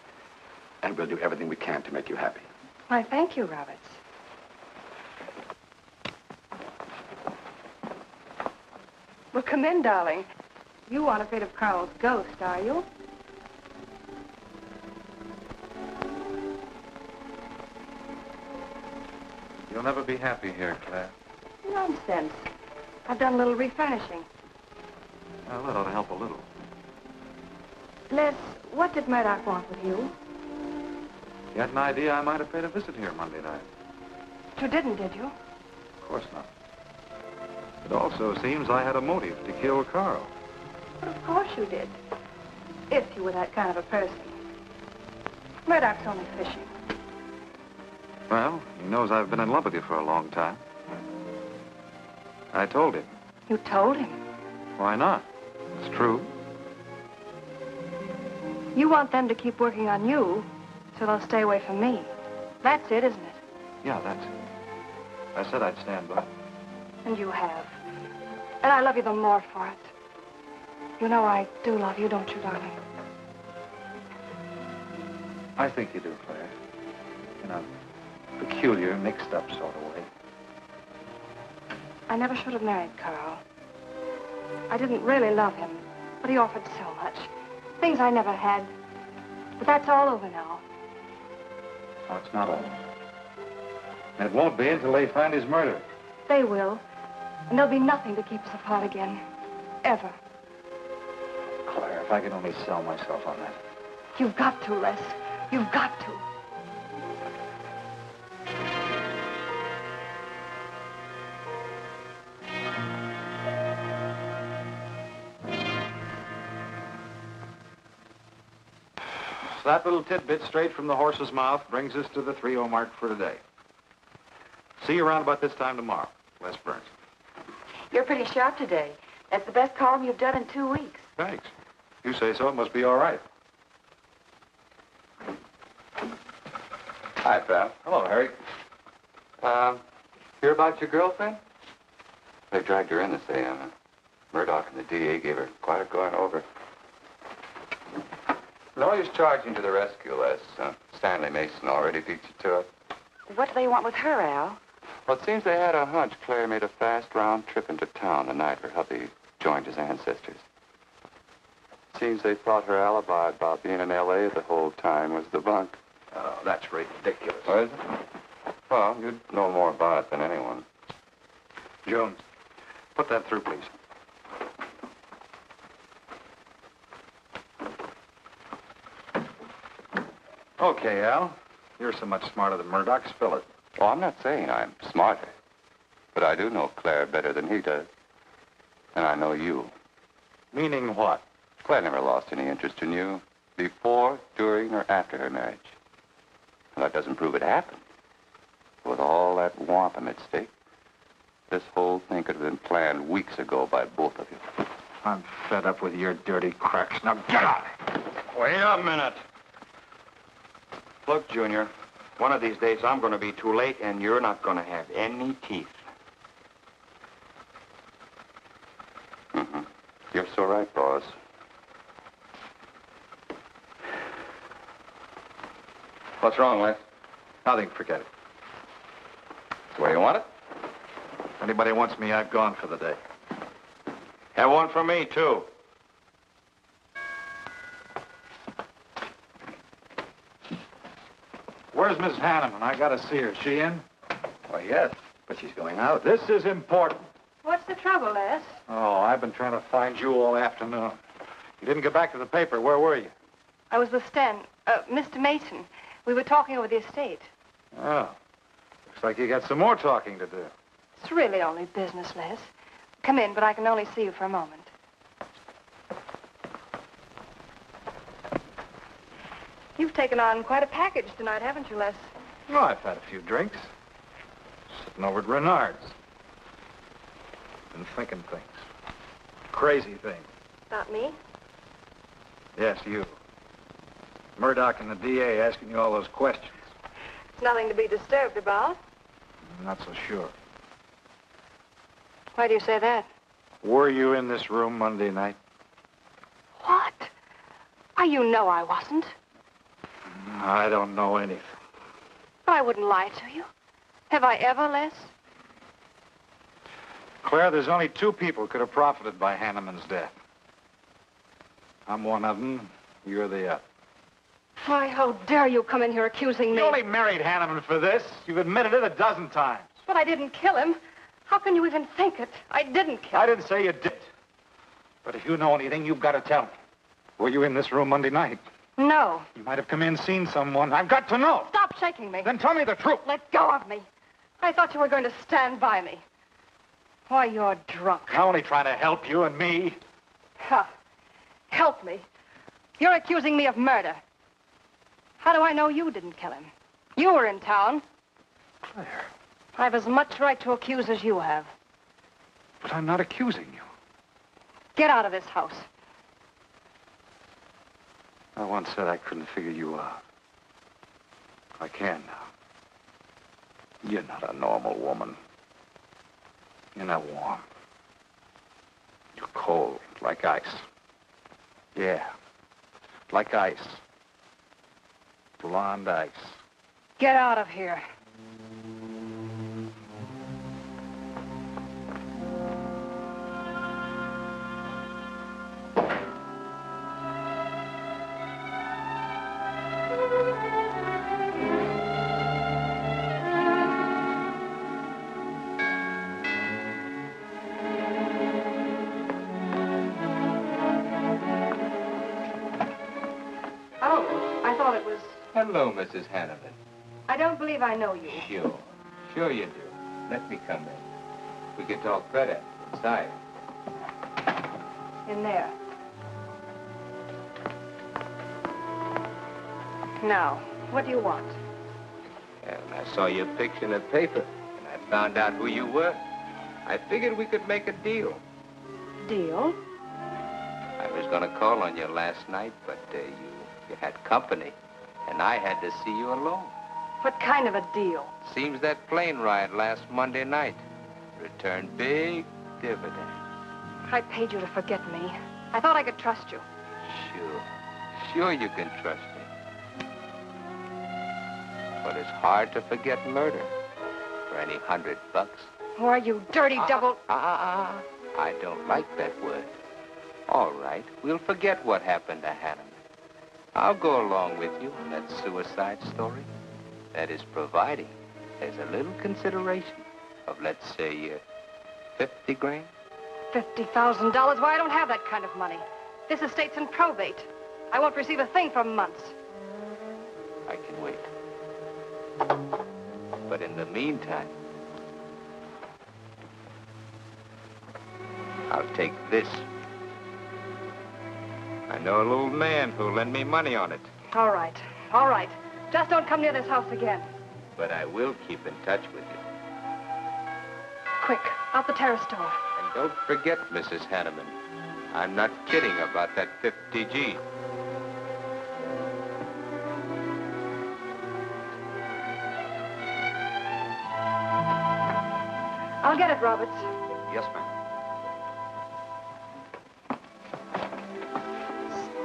M: and we'll do everything we can to make you happy.
C: Why, thank you, Roberts. Well, come in, darling. You aren't afraid of Carl's ghost, are you?
B: You'll never be happy here, Claire.
C: Nonsense. I've done a little refurnishing.
B: Well, that ought to help a little.
C: Les, what did Murdoch want with you?
B: You had an idea I might have paid a visit here Monday night.
C: You didn't, did you?
B: Of course not. It also seems I had a motive to kill Carl.
C: But of course you did. If you were that kind of a person. Murdoch's only fishing.
B: Well, he knows I've been in love with you for a long time. I told him.
C: You told him?
B: Why not? It's true.
C: You want them to keep working on you, so they'll stay away from me. That's it, isn't it?
B: Yeah, that's it. I said I'd stand by.
C: And you have. And I love you the more for it. You know I do love you, don't you, darling?
B: I think you do, Claire. In a peculiar, mixed-up sort of way.
C: I never should have married Carl. I didn't really love him, but he offered so much. Things I never had. But that's all over now.
B: No, it's not all. And it won't be until they find his murder.
C: They will. And there'll be nothing to keep us apart again. Ever.
B: Claire, if I could only sell myself on that.
C: You've got to, Les. You've got to.
B: That little tidbit straight from the horse's mouth brings us to the 3-0 mark for today. See you around about this time tomorrow. Les Burns.
G: You're pretty sharp today. That's the best column you've done in 2 weeks.
B: Thanks. You say so, it must be all right.
J: Hi, pal.
B: Hello, Harry.
J: Hear about your girlfriend? They dragged her in this AM. Murdoch and the DA gave her quite a going over. No use charging to the rescue, Les. Stanley Mason already beat you to it.
G: What do they want with her, Al?
J: Well, it seems they had a hunch Claire made a fast round trip into town the night her hubby joined his ancestors. Seems they thought her alibi about being in L.A. the whole time was the bunk.
B: Oh, that's ridiculous.
J: Oh, is it? Well, you'd know more about it than anyone.
B: Jones, put that through, please. Okay, Al. You're so much smarter than Murdoch. Spill it.
J: Oh, I'm not saying I'm smarter. But I do know Claire better than he does. And I know you.
B: Meaning what?
J: Claire never lost any interest in you. Before, during, or after her marriage. Well, that doesn't prove it happened. With all that wampum at stake, this whole thing could have been planned weeks ago by both of you.
B: I'm fed up with your dirty cracks. Now get out!
H: Wait a minute. Look, Junior, one of these days I'm going to be too late and you're not going to have any teeth.
J: Mm-hmm. You're so right, boss.
H: What's wrong, Les?
B: Nothing, forget it.
H: Where you want it?
B: If anybody wants me, I've gone for the day.
H: Have one for me, too.
B: Where's Miss Hanneman? I gotta see her. She in?
M: Why, yes, but she's going out.
B: This is important.
C: What's the trouble, Les?
B: Oh, I've been trying to find you all afternoon. You didn't get back to the paper. Where were you?
C: I was with Mr. Mason. We were talking over the estate.
B: Oh. Looks like you got some more talking to do.
C: It's really only business, Les. Come in, but I can only see you for a moment. You've taken on quite a package tonight, haven't you, Les?
B: Oh, I've had a few drinks. Sitting over at Bernhard's. Been thinking things. Crazy things.
C: About me?
B: Yes, you. Murdoch and the DA asking you all those questions.
C: It's nothing to be disturbed about.
B: I'm not so sure.
C: Why do you say that?
B: Were you in this room Monday night?
C: What? Why, you know I wasn't.
B: I don't know anything.
C: But I wouldn't lie to you. Have I ever, Les?
B: Claire, there's only 2 people could have profited by Hanneman's death. I'm one of them. You're the other.
C: Why, how dare you come in here accusing me?
B: You only married Hanneman for this. You've admitted it a dozen times.
C: But I didn't kill him. How can you even think it? I didn't kill him.
B: I didn't say you did. But if you know anything, you've got to tell me. Were you in this room Monday night?
C: No.
B: You might have come in, seen someone. I've got to know.
C: Stop shaking me.
B: Then tell me the truth.
C: Let go of me. I thought you were going to stand by me. Why, you're drunk.
B: I'm only trying to help you and me.
C: Ha! Help me. You're accusing me of murder. How do I know you didn't kill him? You were in town.
B: Claire.
C: I've as much right to accuse as you have.
B: But I'm not accusing you.
C: Get out of this house.
B: I once said I couldn't figure you out. I can now. You're not a normal woman. You're not warm. You're cold, like ice. Yeah, like ice. Blonde ice.
C: Get out of here.
J: Hello, Mrs. Hanneman.
C: I don't believe I know you.
J: Sure. Sure you do. Let me come in. We can talk better inside.
C: In there. Now, what do you want?
J: And I saw your picture in the paper, and I found out who you were. I figured we could make a deal.
C: Deal?
J: I was going to call on you last night, but you had company, and I had to see you alone.
C: What kind of a deal?
J: Seems that plane ride last Monday night returned big dividends.
C: I paid you to forget me. I thought I could trust you.
J: Sure you can trust me. But it's hard to forget murder for any $100.
C: Why, you dirty double...
J: I don't like that word. All right, we'll forget what happened to Hanneman. I'll go along with you on that suicide story. That is providing there's a little consideration of, let's say, 50 grand.
C: $50,000? Why, I don't have that kind of money. This estate's in probate. I won't receive a thing for months.
J: I can wait. But in the meantime, I'll take this. I know a little man who'll lend me money on it.
C: All right. All right. Just don't come near this house again.
J: But I will keep in touch with you.
C: Quick, out the terrace door.
J: And don't forget, Mrs. Hanneman, I'm not kidding about that 50G.
C: I'll get it, Roberts.
B: Yes, ma'am.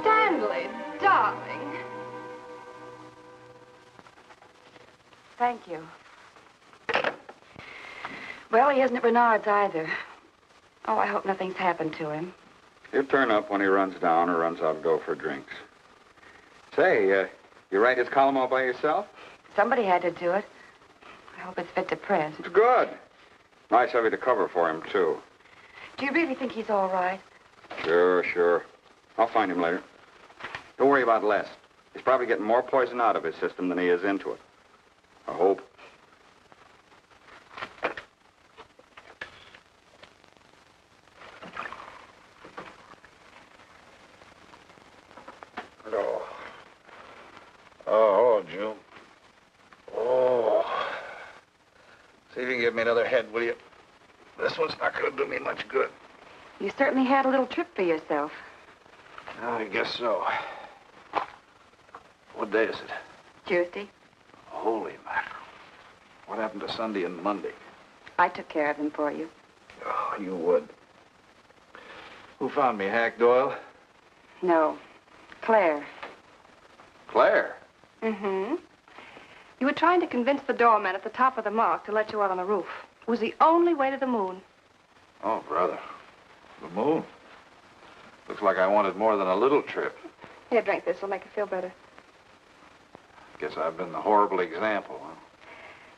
C: Stanley, darling.
G: Thank you. Well, he isn't at Bernhard's either. Oh, I hope nothing's happened to him.
I: He'll turn up when he runs down or runs out to go for drinks. Say, you write his column all by yourself?
G: Somebody had to do it. I hope it's fit to print.
I: It's good. Nice of you to cover for him, too.
G: Do you really think he's all right?
I: Sure. I'll find him later. Don't worry about Les. He's probably getting more poison out of his system than he is into it. I hope.
B: Oh, June. Oh. See if you can give me another head, will you? This one's not going to do me much good.
G: You certainly had a little trip for yourself.
B: I guess so. What day is it?
G: Tuesday.
B: Holy mackerel. What happened to Sunday and Monday?
G: I took care of them for you.
B: Oh, you would. Who found me, Hack Doyle?
G: No. Claire.
B: Claire?
C: Mm-hmm. You were trying to convince the doorman at the top of the mark to let you out on the roof. It was the only way to the moon.
B: Oh, brother. The moon? Looks like I wanted more than a little trip.
C: Here, drink this. It'll make you feel better.
B: Guess I've been the horrible example, huh?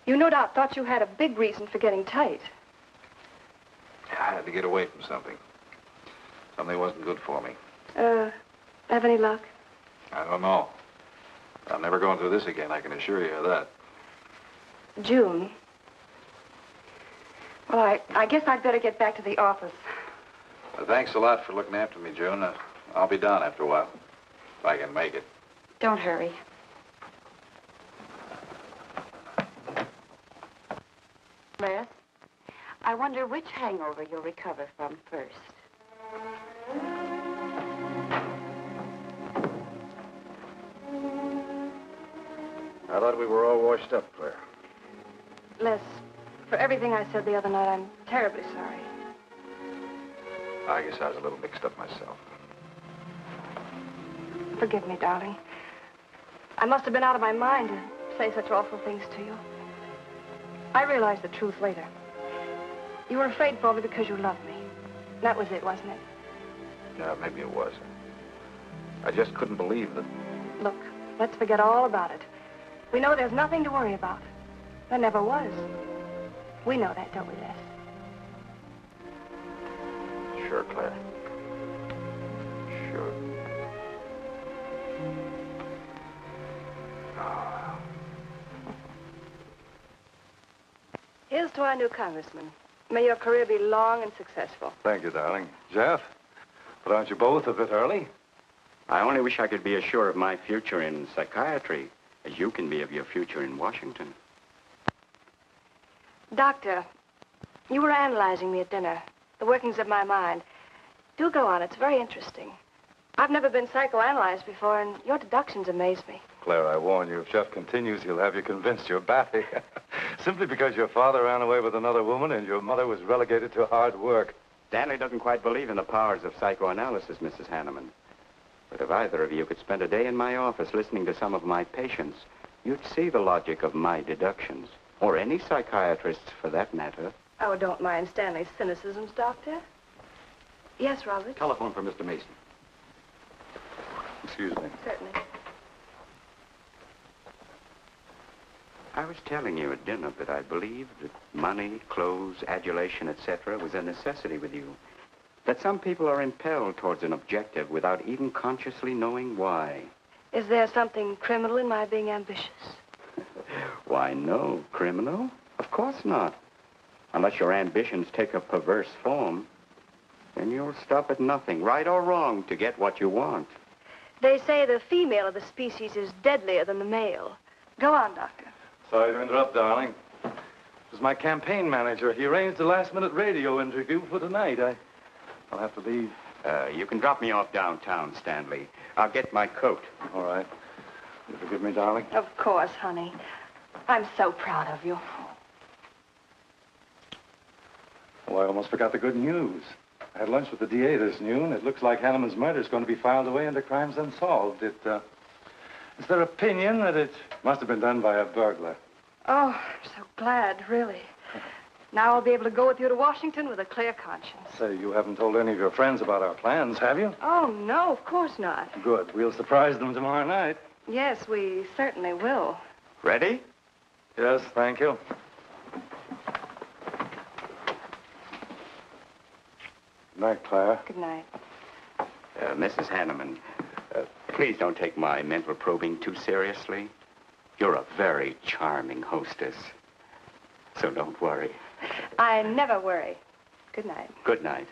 C: You no doubt thought you had a big reason for getting tight.
B: I had to get away from something. Something wasn't good for me.
C: Have any luck?
B: I don't know. I'm never going through this again, I can assure you of that.
C: June.
G: Well, I guess I'd better get back to the office.
I: Well, thanks a lot for looking after me, June. I'll be down after a while, if I can make it.
G: Don't hurry. Les, I wonder which hangover you'll recover from first.
I: I thought we were all washed up, Claire.
C: Les, for everything I said the other night, I'm terribly sorry.
I: I guess I was a little mixed up myself.
C: Forgive me, darling. I must have been out of my mind to say such awful things to you. I realized the truth later. You were afraid for me because you loved me. That was it, wasn't it?
I: Yeah, maybe it was. I just couldn't believe that.
C: Look, let's forget all about it. We know there's nothing to worry about. There never was. We know that, don't we, Les?
I: Sure, Claire. Sure. Oh.
C: Here's to our new congressman. May your career be long and successful.
K: Thank you, darling. Jeff, but aren't you both a bit early?
M: I only wish I could be as sure of my future in psychiatry as you can be of your future in Washington.
C: Doctor, you were analyzing me at dinner, the workings of my mind. Do go on, it's very interesting. I've never been psychoanalyzed before, and your deductions amaze me.
K: Claire, I warn you, if Jeff continues, he'll have you convinced you're batty. Simply because your father ran away with another woman and your mother was relegated to hard work.
M: Stanley doesn't quite believe in the powers of psychoanalysis, Mrs. Hanneman. But if either of you could spend a day in my office listening to some of my patients, you'd see the logic of my deductions. Or any psychiatrist's, for that matter.
C: Oh, don't mind Stanley's cynicisms, Doctor. Yes, Robert?
M: Telephone for Mr. Mason.
K: Excuse me.
C: Certainly.
M: I was telling you at dinner that I believed that money, clothes, adulation, etc. was a necessity with you. That some people are impelled towards an objective without even consciously knowing why.
C: Is there something criminal in my being ambitious?
M: Why, no. Criminal? Of course not. Unless your ambitions take a perverse form. Then you'll stop at nothing, right or wrong, to get what you want.
C: They say the female of the species is deadlier than the male. Go on, Doctor.
K: Sorry to interrupt, darling. It was my campaign manager. He arranged a last-minute radio interview for tonight. I'll have to leave.
M: You can drop me off downtown, Stanley. I'll get my coat.
K: All right. You forgive me, darling?
C: Of course, honey. I'm so proud of you.
K: Oh, I almost forgot the good news. I had lunch with the DA this noon. It looks like Hanneman's murder is going to be filed away under crimes unsolved. It's their opinion that it must have been done by a burglar.
C: Oh, I'm so glad, really. Now I'll be able to go with you to Washington with a clear conscience.
K: Say, you haven't told any of your friends about our plans, have you?
C: Oh, no, of course not.
K: Good. We'll surprise them tomorrow night.
C: Yes, we certainly will.
M: Ready?
K: Yes, thank you. Good night, Claire.
C: Good night.
M: Mrs. Hanneman, please don't take my mental probing too seriously. You're a very charming hostess. So don't worry.
C: I never worry. Good night.
M: Good night.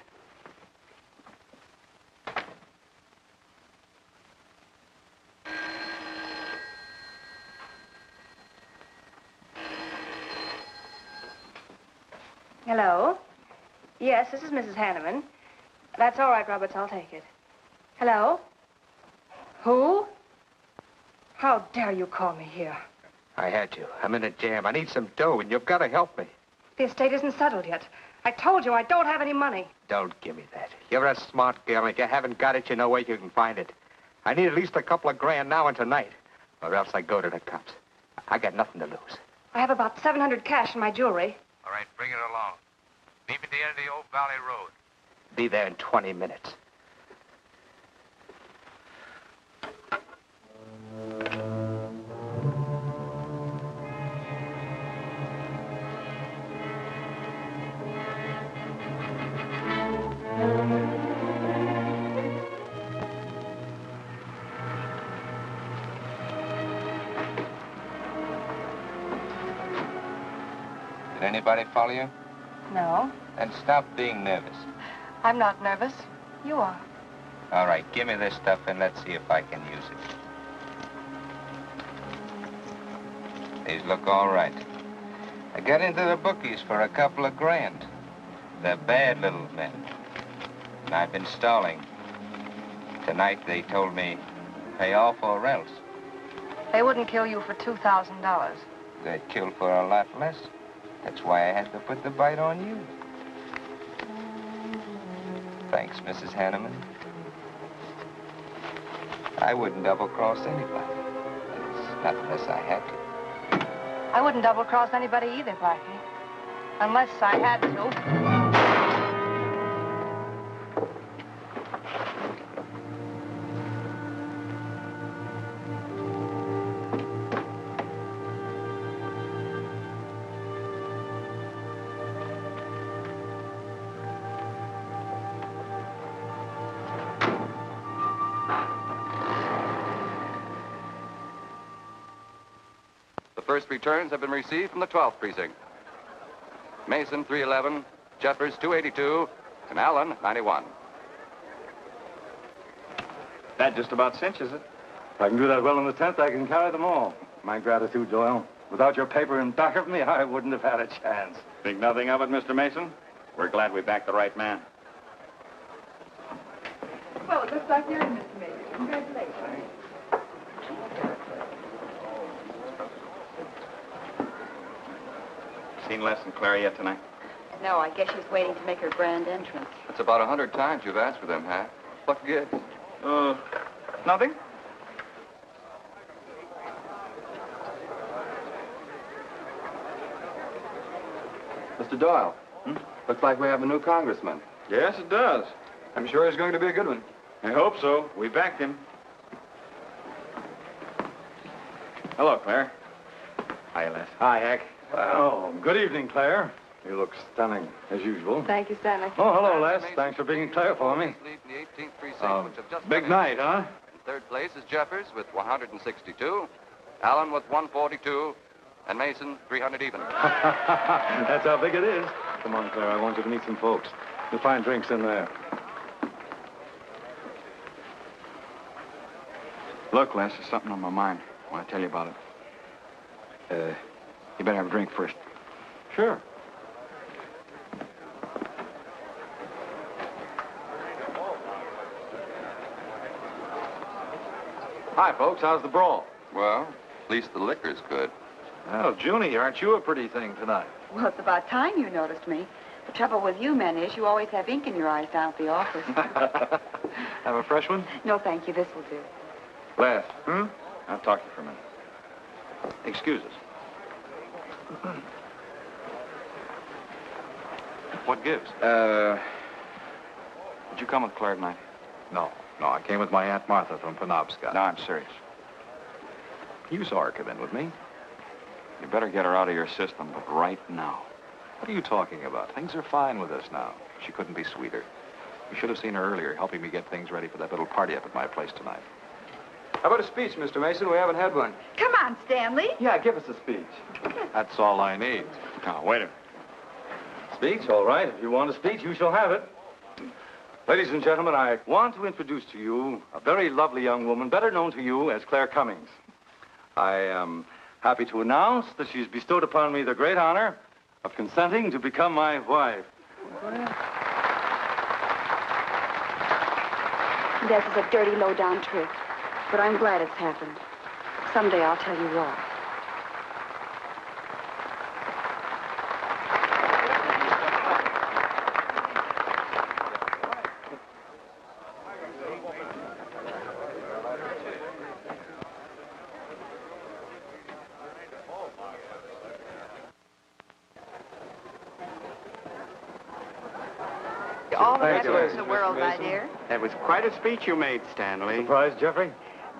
C: Hello? Yes, this is Mrs. Hanneman. That's all right, Roberts. I'll take it. Hello? Who? How dare you call me here?
A: I had to. I'm in a jam. I need some dough, and you've got to help me.
C: The estate isn't settled yet. I told you I don't have any money.
A: Don't give me that. You're a smart girl, and if you haven't got it, you know where you can find it. I need at least a couple of grand now and tonight, or else I go to the cops. I got nothing to lose.
C: I have about $700 cash in my jewelry.
A: All right, bring it along. Meet me at the end of the Old Valley Road. Be there in 20 minutes. Did anybody follow you?
C: No,
N: Then stop being nervous.
C: I'm not nervous. You are.
N: All right, give me this stuff and let's see if I can use it. These look all right. I got into the bookies for a couple of grand. They're bad little men. And I've been stalling. Tonight they told me, pay off or else.
C: They wouldn't kill you for $2,000.
N: They'd kill for a lot less. That's why I had to put the bite on you. Thanks, Mrs. Hanneman. I wouldn't double-cross anybody. Not unless I had to.
C: I wouldn't double-cross anybody either, Blackie. Unless I had to.
J: First returns have been received from the 12th precinct. Mason, 311, Jeffers, 282, and Allen, 91.
K: That just about cinches it. If I can do that well in the 10th, I can carry them all. My gratitude, Doyle. Without your paper in back of me, I wouldn't have had a chance.
B: Think nothing of it, Mr. Mason? We're glad we backed the right man.
G: Well, it looks like you're in, Mr. Mason. Congratulations.
B: Seen Les and Claire yet tonight?
G: No, I guess she's waiting to make her grand entrance.
J: That's about 100 times you've asked for them, huh? What gives?
B: Nothing?
J: Mr. Doyle, looks like we have a new congressman.
B: Yes, it does.
J: I'm sure he's going to be a good one.
B: I hope so. We backed him. Hello, Claire. Hi, Les.
K: Hi, Hank. Well, good evening, Claire. You look stunning, as usual.
C: Thank you, Stanley.
K: Oh, hello, Les. Thanks for being Claire for me. Big night, huh?
J: In third place is Jeffers with 162, Allen with 142, and Mason 300 even.
K: That's how big it is. Come on, Claire. I want you to meet some folks. You'll find drinks in there.
B: Look, Les, there's something on my mind. I want to tell you about it. You better have a drink first.
K: Sure. Hi, folks. How's the brawl?
J: Well, at least the liquor's good.
K: Well, Junie, aren't you a pretty thing tonight?
G: Well, it's about time you noticed me. The trouble with you men is you always have ink in your eyes down at the office.
K: Have a fresh one?
G: No, thank you. This will do.
B: Les. I'll talk to you for a minute. Excuse us.
K: What gives?
B: Did you come with Claire tonight?
I: No, I came with my Aunt Martha from Penobscot.
B: No, I'm serious.
I: You saw her come in with me.
B: You better get her out of your system, but right now.
I: What are you talking about? Things are fine with us now. She couldn't be sweeter. You should have seen her earlier, helping me get things ready for that little party up at my place tonight.
H: How about a speech, Mr. Mason? We haven't had one.
G: Come on, Stanley.
H: Yeah, give us a speech.
I: That's all I need.
B: Now, wait a minute.
K: Speech, all right. If you want a speech, you shall have it. Ladies and gentlemen, I want to introduce to you a very lovely young woman, better known to you as Claire Cummings. I am happy to announce that she's bestowed upon me the great honor of consenting to become my wife.
G: This is a dirty, low-down trick, but I'm glad it's happened. Someday I'll tell you why.
D: All the
K: Thank you,
D: best in
K: Mr.
D: the world, my
K: Mason.
D: dear.
M: That was quite a speech you made, Stanley.
K: Surprised, Jeffrey?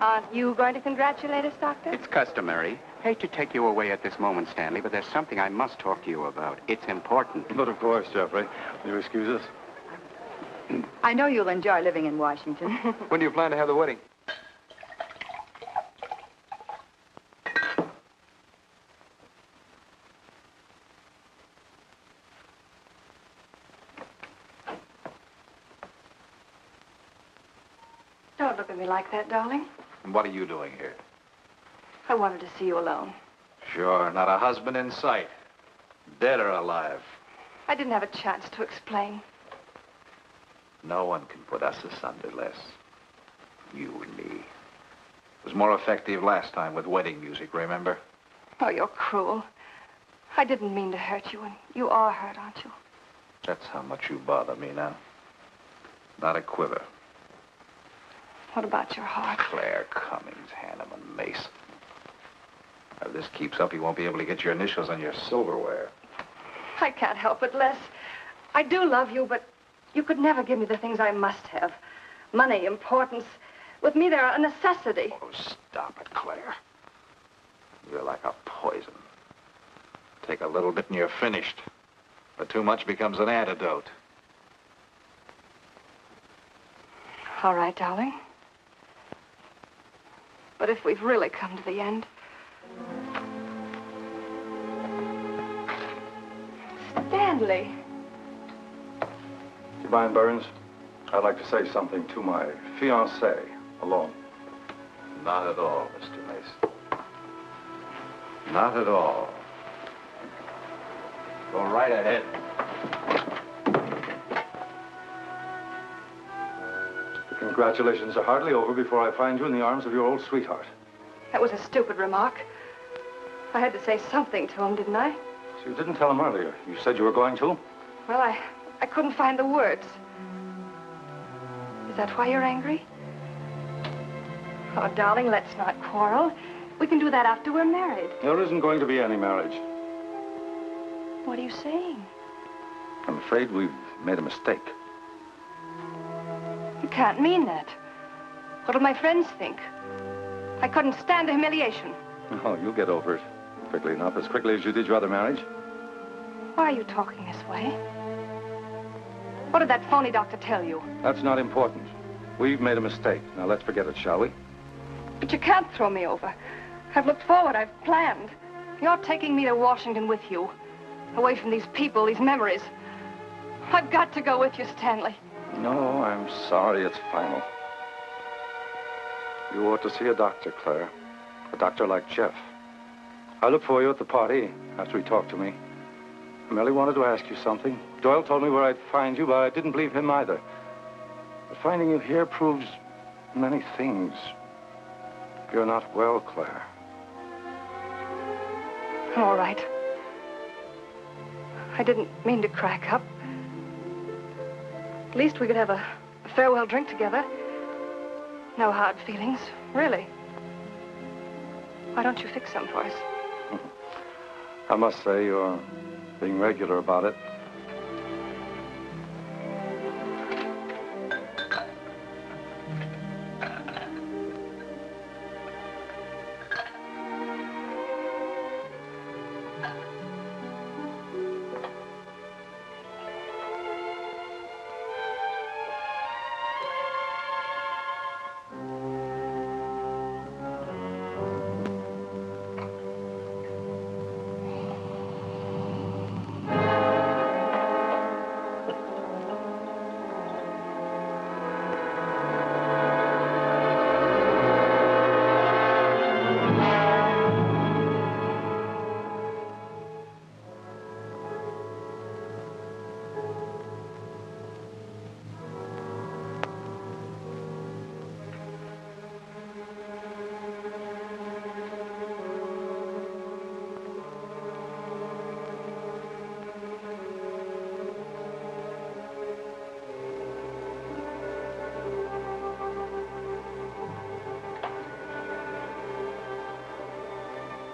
C: Aren't you going to congratulate us, Doctor?
M: It's customary. Hate to take you away at this moment, Stanley, but there's something I must talk to you about. It's important.
K: But of course, Jeffrey. Will you excuse us?
G: I know you'll enjoy living in Washington.
H: When do you plan to have the wedding?
C: look at me like that, darling.
B: And what are you doing here?
C: I wanted to see you alone.
B: Sure, not a husband in sight. Dead or alive.
C: I didn't have a chance to explain.
B: No one can put us asunder, Les. You and me. It was more effective last time with wedding music, remember?
C: Oh, you're cruel. I didn't mean to hurt you, and you are hurt, aren't you?
B: That's how much you bother me now. Not a quiver.
C: What about your heart?
B: Claire Cummings, Hanneman, Mason. If this keeps up, you won't be able to get your initials on your silverware.
C: I can't help it, Les. I do love you, but you could never give me the things I must have. Money, importance. With me, they're a necessity.
B: Oh, stop it, Claire. You're like a poison. Take a little bit and you're finished. But too much becomes an antidote.
C: All right, darling. But if we've really come to the end... Stanley.
K: Do you mind, Burns? I'd like to say something to my fiancée alone.
B: Not at all, Mr. Mason. Not at all. Go right ahead.
K: The congratulations are hardly over before I find you in the arms of your old sweetheart.
C: That was a stupid remark. I had to say something to him, didn't I?
K: So you didn't tell him earlier. You said you were going to?
C: Well, I couldn't find the words. Is that why you're angry? Oh, darling, let's not quarrel. We can do that after we're married.
K: There isn't going to be any marriage.
C: What are you saying?
K: I'm afraid we've made a mistake.
C: You can't mean that. What'll my friends think? I couldn't stand the humiliation.
K: Oh, you'll get over it quickly enough, as quickly as you did your other marriage.
C: Why are you talking this way? What did that phony doctor tell you?
K: That's not important. We've made a mistake. Now let's forget it, shall we?
C: But you can't throw me over. I've looked forward. I've planned. You're taking me to Washington with you. Away from these people, these memories. I've got to go with you, Stanley.
K: No, I'm sorry. It's final. You ought to see a doctor, Claire. A doctor like Jeff. I looked for you at the party after he talked to me. I merely wanted to ask you something. Doyle told me where I'd find you, but I didn't believe him either. But finding you here proves many things. You're not well, Claire.
C: All right. I didn't mean to crack up. At least we could have a farewell drink together. No hard feelings, really. Why don't you fix some for us?
K: I must say you're being regular about it.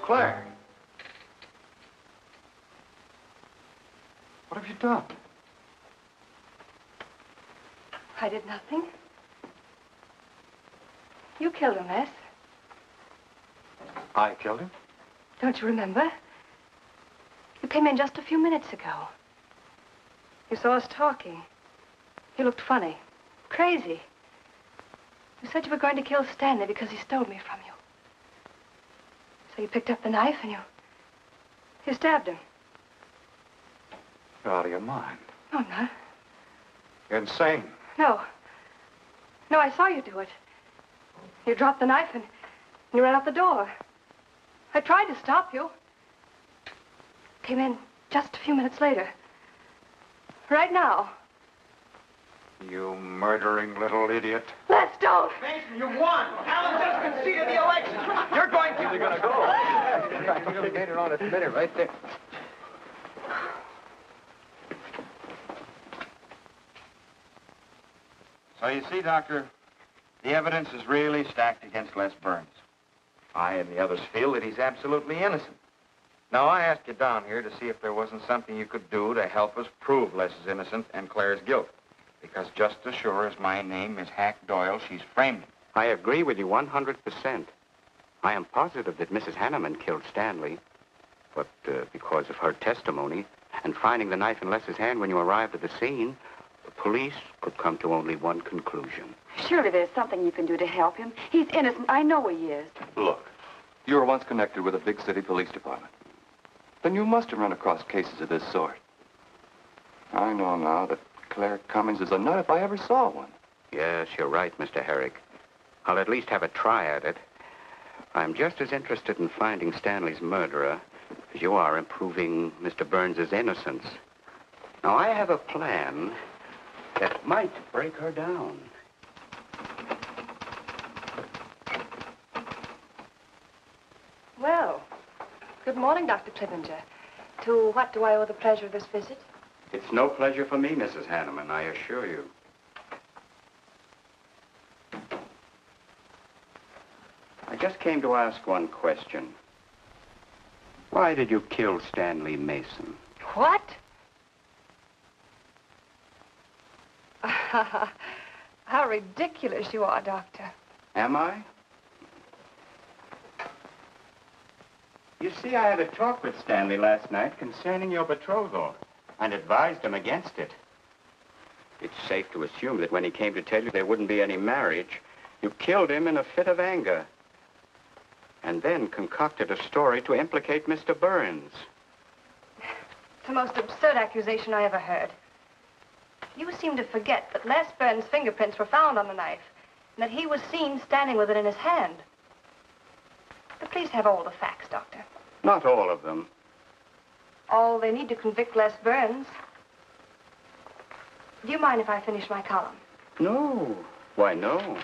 B: Claire! What have you done?
C: I did nothing. You killed him, Les.
B: I killed him?
C: Don't you remember? You came in just a few minutes ago. You saw us talking. You looked funny. Crazy. You said you were going to kill Stanley because he stole me from you. So you picked up the knife and you stabbed him.
B: You're out of your mind.
C: No, I'm not.
B: You're insane.
C: No. No, I saw you do it. You dropped the knife and you ran out the door. I tried to stop you. Came in just a few minutes later. Right now.
B: You murdering little idiot.
C: Les, don't!
E: Mason, you won! Alan just conceded the election! You're going to...
B: You're gonna go.
J: You made it on its minute right there.
E: So you see, Doctor, the evidence is really stacked against Les Burns. I and the others feel that he's absolutely innocent. Now, I asked you down here to see if there wasn't something you could do to help us prove Les is innocent and Claire's guilt. Because just as sure as my name is Hack Doyle, she's framed him.
M: I agree with you 100%. I am positive that Mrs. Hanneman killed Stanley. But because of her testimony and finding the knife in Les's hand when you arrived at the scene, the police could come to only one conclusion.
G: Surely there's something you can do to help him. He's innocent. I know he is.
J: Look, you were once connected with a big city police department. Then you must have run across cases of this sort. I know now that Claire Cummings is a nut if I ever saw one.
M: Yes, you're right, Mr. Herrick. I'll at least have a try at it. I'm just as interested in finding Stanley's murderer as you are in proving Mr. Burns' innocence. Now, I have a plan that might break her down.
C: Well, good morning, Dr. Clippinger. To what do I owe the pleasure of this visit?
M: It's no pleasure for me, Mrs. Hanneman, I assure you. I just came to ask one question. Why did you kill Stanley Mason?
C: What? How ridiculous you are, Doctor.
M: Am I? You see, I had a talk with Stanley last night concerning your betrothal and advised him against it. It's safe to assume that when he came to tell you there wouldn't be any marriage, you killed him in a fit of anger and then concocted a story to implicate Mr. Burns.
C: It's the most absurd accusation I ever heard. You seem to forget that Les Burns' fingerprints were found on the knife and that he was seen standing with it in his hand. The police have all the facts, Doctor.
M: Not all of them.
C: All they need to convict Les Burns. Do you mind if I finish my column?
M: No. Why, no.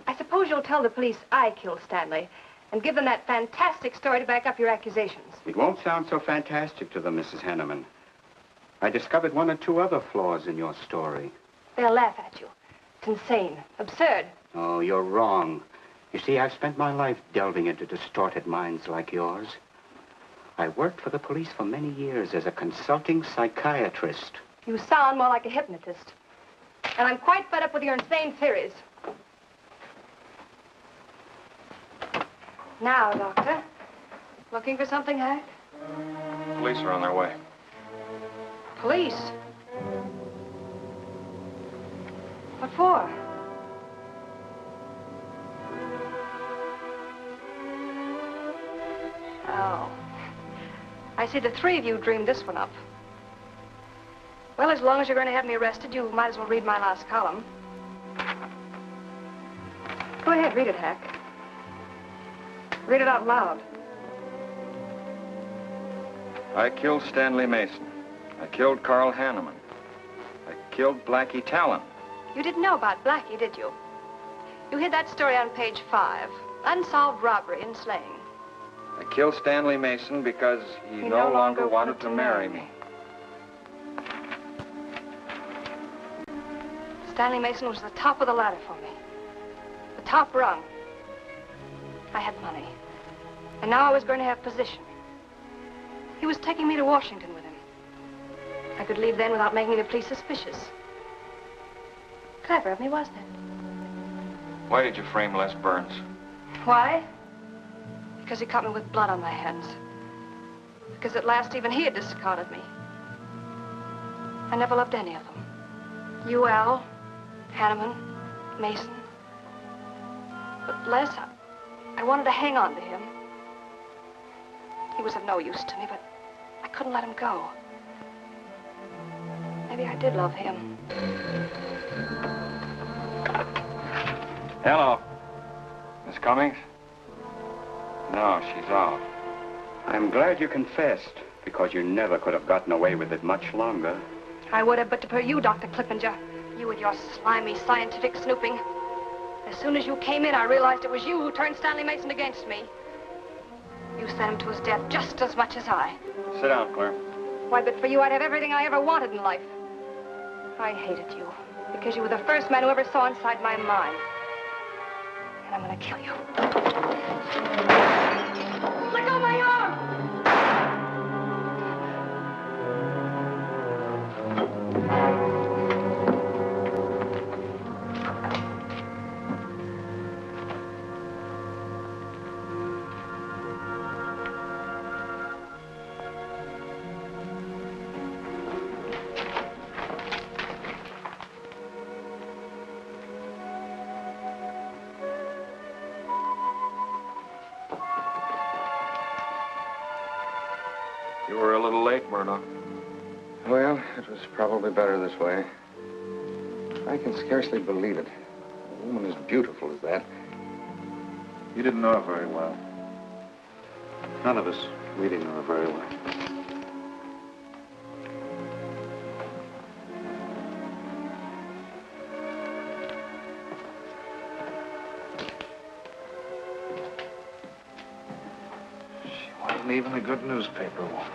C: I suppose you'll tell the police I killed Stanley and give them that fantastic story to back up your accusations.
M: It won't sound so fantastic to them, Mrs. Hanneman. I discovered one or two other flaws in your story.
C: They'll laugh at you. It's insane, absurd.
M: Oh, you're wrong. You see, I've spent my life delving into distorted minds like yours. I worked for the police for many years as a consulting psychiatrist.
C: You sound more like a hypnotist. And I'm quite fed up with your insane theories. Now, Doctor, looking for something, Hack?
E: Police are on their way.
C: Police? What for? Oh. I see the three of you dreamed this one up. Well, as long as you're going to have me arrested, you might as well read my last column. Go ahead, read it, Hack. Read it out loud.
E: I killed Stanley Mason. I killed Carl Hanneman. I killed Blackie Talon.
C: You didn't know about Blackie, did you? You hid that story on page 5. Unsolved robbery and slaying.
E: I killed Stanley Mason because he no longer wanted to marry me.
C: Stanley Mason was the top of the ladder for me. The top rung. I had money. And now I was going to have position. He was taking me to Washington with him. I could leave then without making the police suspicious. Clever of me, wasn't it?
E: Why did you frame Les Burns?
C: Why? Because he caught me with blood on my hands. Because at last even he had discarded me. I never loved any of them. You, Al, Hanneman, Mason. But Les, I wanted to hang on to him. He was of no use to me, but I couldn't let him go. Maybe I did love him.
E: Hello. Miss Cummings? No, she's off.
M: I'm glad you confessed, because you never could have gotten away with it much longer.
C: I would have, but for you, Dr. Clippinger. You with your slimy scientific snooping. As soon as you came in, I realized it was you who turned Stanley Mason against me. You sent him to his death just as much as I.
E: Sit down, Claire.
C: Why, but for you, I'd have everything I ever wanted in life. I hated you because you were the first man who ever saw inside my mind. And I'm gonna kill you. Let go of my arm!
A: You were a little late, Murdoch.
J: Well, it was probably better this way. I can scarcely believe it. A woman as beautiful as that.
B: You didn't know her very well. None of us really knew her very well. She wasn't even a good newspaper woman.